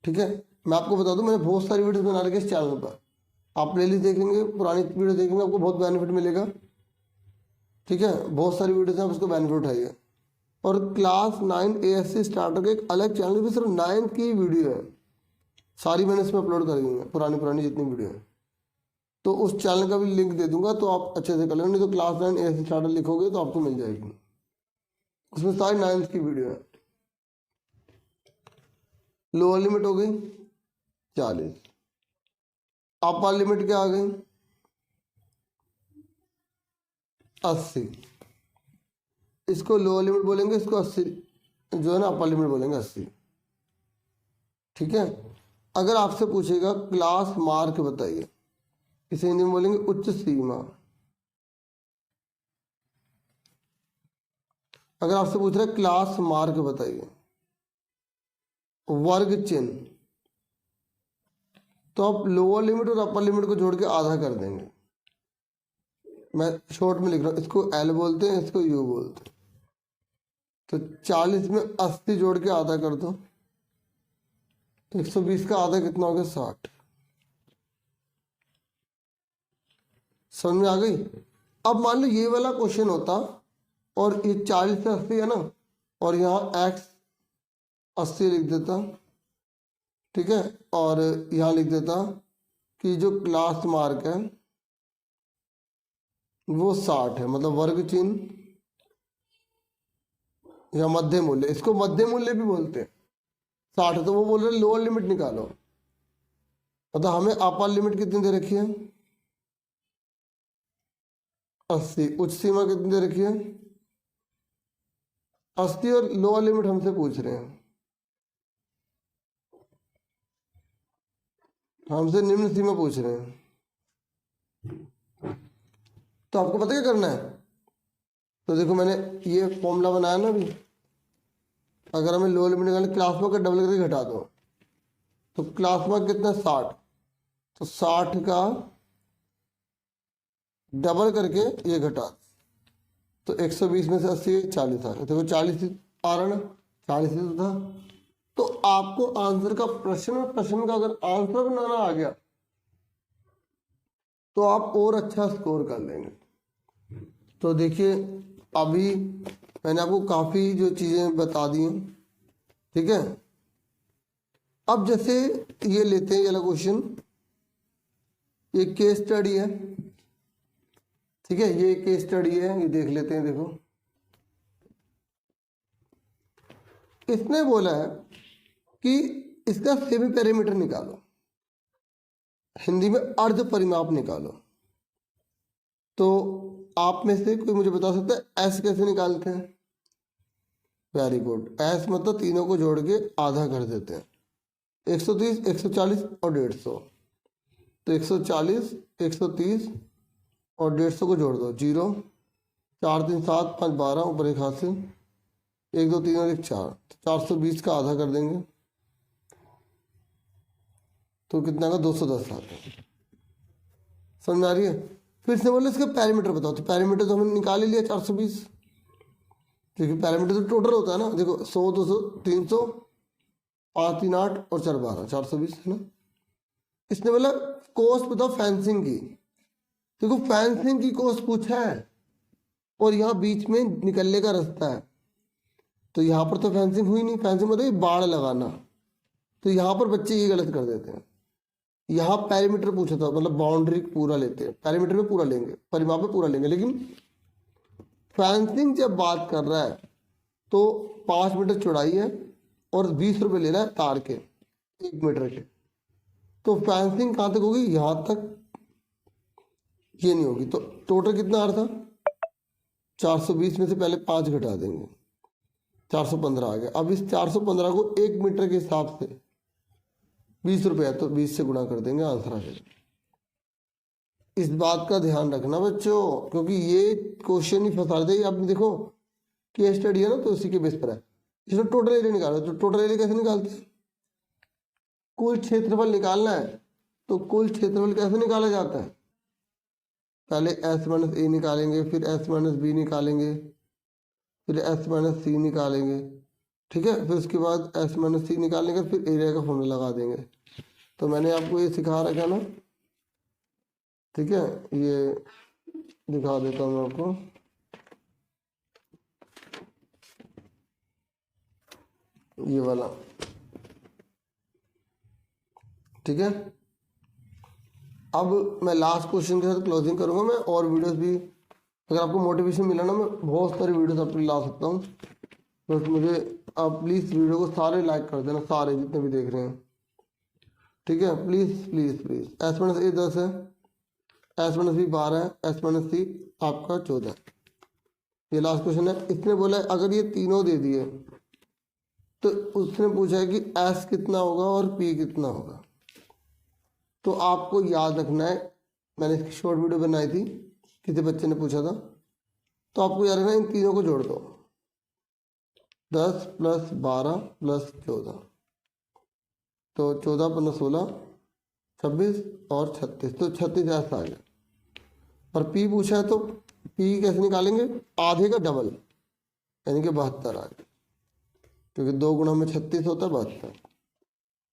ठीक है, मैं आपको बता दूं, मैंने बहुत सारी वीडियोस बना रखी है इस चैनल पर। आप प्लेलिस्ट देखेंगे, पुरानी वीडियो देखेंगे, आपको बहुत बेनिफिट मिलेगा। ठीक है, बहुत सारी वीडियोस हैं, आप उसको बेनिफिट उठाइए। और क्लास 9 ASC स्टार्टर का एक अलग चैनल भी सिर्फ 9 की वीडियो है, सारी मैंने इसमें अपलोड कर दी है, पुरानी पुरानी जितनी वीडियो है। तो उस चैनल का भी लिंक दे दूंगा, तो आप अच्छे से कर लेंगे। नहीं तो क्लास 9 ASC स्टार्टर लिखोगे तो आपको मिल जाएगी, उसमें सारी 9 की वीडियो है। लोअर लिमिट हो गई 40, अपर लिमिट क्या आ गई 80। इसको लोअर लिमिट बोलेंगे, इसको 80 जो है ना अपर लिमिट बोलेंगे 80। ठीक है, अगर आपसे पूछेगा क्लास मार्क बताइए, इसे हिंदी में बोलेंगे उच्च सीमा। अगर आपसे पूछ रहे क्लास मार्क बताइए, वर्ग चिन्ह, तो आप लोअर लिमिट और अपर लिमिट को जोड़ के आधा कर देंगे। मैं शॉर्ट में लिख रहा हूँ, इसको L बोलते हैं, इसको U बोलते हैं। तो 40 में 80 जोड़ के आधा कर दो, तो 120 का आधा कितना हो गया 60। समझ में आ गई? अब मान लो ये वाला क्वेश्चन होता और ये 40 से 80 है ना, और यहाँ x 80 लिख देता, ठीक है, और यहाँ लिख देता कि जो क्लास मार्क है वो 60 है, मतलब वर्ग चिन्ह या मध्य मूल्य, इसको मध्य मूल्य भी बोलते हैं। 60 है तो वो बोल रहे लोअर लिमिट निकालो, मतलब हमें अपर लिमिट कितनी दे रखी है 80, उच्च सीमा कितनी दे रखी है 80, और लोअर लिमिट हमसे पूछ रहे हैं। हमसे निम्न सीमा पूछ रहे हैं, तो आपको पता क्या करना है। तो देखो मैंने ये फॉर्मूला बनाया ना अभी, अगर हमें लोअर लिमिट निकालना, क्लास में का डबल करके घटा दो, तो क्लास में कितना 60, तो 60 का डबल करके ये घटा, तो 120 में से 80 40 आ गया। देखो 40 आ रहा ना, 40 तो था। तो आपको आंसर का प्रश्न का अगर आंसर बनाना आ गया तो आप और अच्छा स्कोर कर लेंगे। तो देखिए अभी मैंने आपको काफ़ी जो चीज़ें बता दी हैं, ठीक है। अब जैसे ये लेते हैं ये वाला क्वेश्चन, ये केस स्टडी है, ठीक है, ये केस स्टडी है, ये देख लेते हैं। देखो इसने बोला है कि इसका सेमी पैरामीटर निकालो, हिंदी में अर्ध परिमाप निकालो। तो आप में से कोई मुझे बता सकता है एस कैसे निकालते हैं? वेरी गुड, एस मतलब तीनों को जोड़ के आधा कर देते हैं, 130 140 और 150। तो 140 130 और 150 को जोड़ दो, 0 4 3 7 5 12, ऊपर एक हाथ से 1 2 3 और 1 4, तो 420 का आधा कर देंगे, तो कितना का 210 आता है। समझ में आ रही है? फिर से बोले इसका पैरामीटर बताओ, तो पैरामीटर तो हमने निकाल ही लिया 420, क्योंकि पैरामीटर तो टोटल होता है ना। देखो 100 200 300 5 3 8 और 4 12 420 है ना। इसने बोला कॉस्ट बताओ फेंसिंग की। देखो फेंसिंग की कॉस्ट पूछा है और यहाँ बीच में निकलने का रास्ता है, तो यहाँ पर तो फेंसिंग हुई नहीं। फेंसिंग मतलब बाड़ लगाना, तो यहाँ पर बच्चे ये गलत कर देते हैं। यहाँ पैरामीटर पूछा था, मतलब बाउंड्री पूरा लेते हैं, पैरामीटर में पूरा लेंगे, परिमाप में पूरा लेंगे, लेकिन फेंसिंग जब बात कर रहा है तो 5 मीटर चौड़ाई है और 20 रुपये ले रहा है तार के 1 मीटर के। तो फेंसिंग कहाँ तक होगी? यहाँ तक, ये नहीं होगी। तो टोटल कितना आ रहा था? 420 में से पहले 5 घटा देंगे, 415 आ गया। अब इस 415 को 1 मीटर के हिसाब से 20 रुपये है, तो 20 से गुणा कर देंगे, आंसर आ जाएगा। इस बात का ध्यान रखना बच्चों, क्योंकि ये क्वेश्चन ही फंसा देगा। आप देखो केस स्टडी है ना, तो उसी के बेस पर है। इसमें टोटल एरिया निकालो, तो टोटल एरिया कैसे निकालते हैं? कुल क्षेत्रफल निकालना है, तो कुल क्षेत्रफल कैसे निकाला जाता है? पहले एस माइनस ए निकालेंगे, फिर एस माइनस बी निकालेंगे, फिर एस माइनस सी निकालेंगे, ठीक है। फिर उसके बाद एस माइनस सी निकालने का फिर एरिया का फॉर्मूला लगा देंगे। तो मैंने आपको ये सिखा रखा ना, ठीक है। ये दिखा देता हूँ मैं आपको, ये वाला, ठीक है। अब मैं लास्ट क्वेश्चन के साथ क्लोजिंग करूंगा। मैं और वीडियोस भी, अगर आपको मोटिवेशन मिला ना, मैं बहुत सारी वीडियोस आपके लिए ला सकता हूँ। बस मुझे आप प्लीज़ वीडियो को सारे लाइक कर देना, सारे जितने भी देख रहे हैं, ठीक है। Please please please. S minus A 10 है, एस माइनस बी 12 है, एस माइनस सी आपका 14। ये लास्ट क्वेश्चन है। इसने बोला है अगर ये तीनों दे दिए तो उसने पूछा है कि एस कितना होगा और पी कितना होगा। तो आपको याद रखना है, मैंने इसकी शॉर्ट वीडियो बनाई थी, किसी बच्चे ने पूछा था, तो आपको याद रखना इन तीनों को जोड़ दो, 10 प्लस 12 प्लस 14, तो 14 15 16 26 और 36, तो 36 ऐसा आ गया। और पी पूछा है, तो पी कैसे निकालेंगे? आधे का डबल, यानी कि 72 आ गया, क्योंकि 2 गुणा में 36 होता है 72।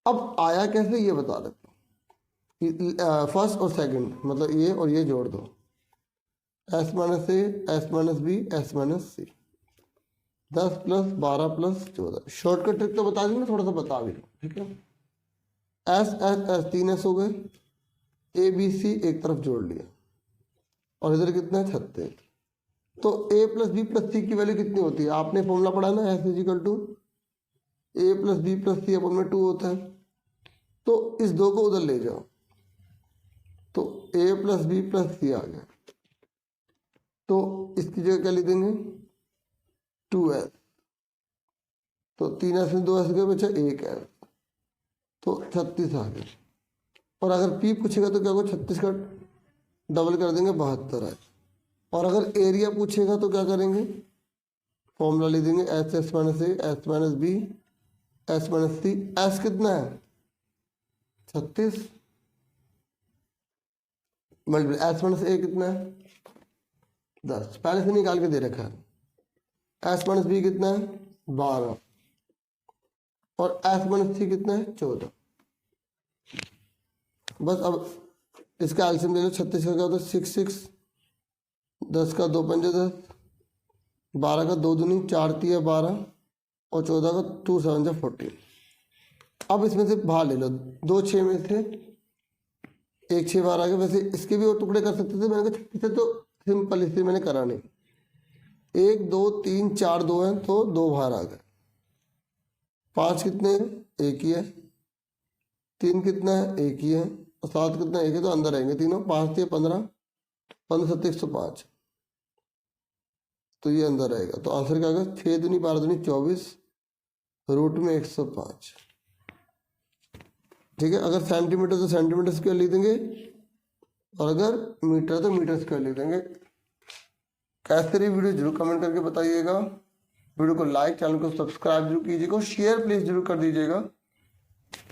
अब आया कैसे ये बता देता हूँ। फर्स्ट और सेकंड मतलब ये और ये जोड़ दो, S minus A S minus B S minus C, 10 plus 12 plus 14। Shortcut trick तो बता दी ना, थोड़ा सा बता भी, ठीक है। एस एस एस 3 एस हो गए, ए बी सी एक तरफ जोड़ लिया, और इधर कितना है 36। तो A plus B plus C की वैल्यू कितनी होती है? आपने फॉर्मूला पढ़ा ना, S is equal to A plus B plus C अपन में 2 होता है। तो इस 2 को उधर ले जाओ, तो ए प्लस बी प्लस सी आ गया। तो इसकी जगह क्या लिख देंगे? 2s, तो 3s में 2s गए, बचा 1s, तो 36 आ गया। और अगर पी पूछेगा तो क्या होगा, 36 का डबल कर देंगे 72 है। और अगर एरिया पूछेगा तो क्या करेंगे, फॉर्मूला लिख देंगे S S minus A S minus B S minus C. S कितना है 36 मल्टीप्लाई एस माइनस ए कितना है 10, पहले से निकाल के दे रखा है। एस माइनस बी कितना है 12 और एस माइनस सी कितना है 14। बस अब इसका एल्सियम ले लो, 36 का क्या होता है 6 6, 10 का 2 पंजे 10, 12 का 2 दूनी 4 3 12 और 14 का 2 7 14। अब इसमें से बाहर ले लो, 2 6 में से 1 6 बाहर आ गया। वैसे इसके भी और टुकड़े कर सकते थे, मैंने कहा 36 से तो सिंपल, इसलिए मैंने करा नहीं। 1 2 3 4 2 हैं तो 2 बाहर आ गए। 5 कितने हैं, 1 ही है। 3 कितना है, 1 ही है। और 7 कितना, 1 है, तो अंदर आएंगे तीनों। 5 3 15, 15 7 105, तो ये अंदर आएगा। तो आंसर क्या आएगा 6 दूनी 12 दूनी 24 रूट में 105। ठीक है, अगर सेंटीमीटर तो सेंटीमीटर स्क्वायर लिख देंगे और अगर मीटर तो मीटर स्क्वायर लिख देंगे। कैसे रही वीडियो जरूर कमेंट करके बताइएगा। वीडियो को लाइक, चैनल को सब्सक्राइब जरूर कीजिएगा और शेयर प्लीज जरूर कर दीजिएगा।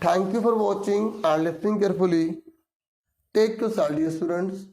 Thank you for watching and listening carefully. Take care dear students.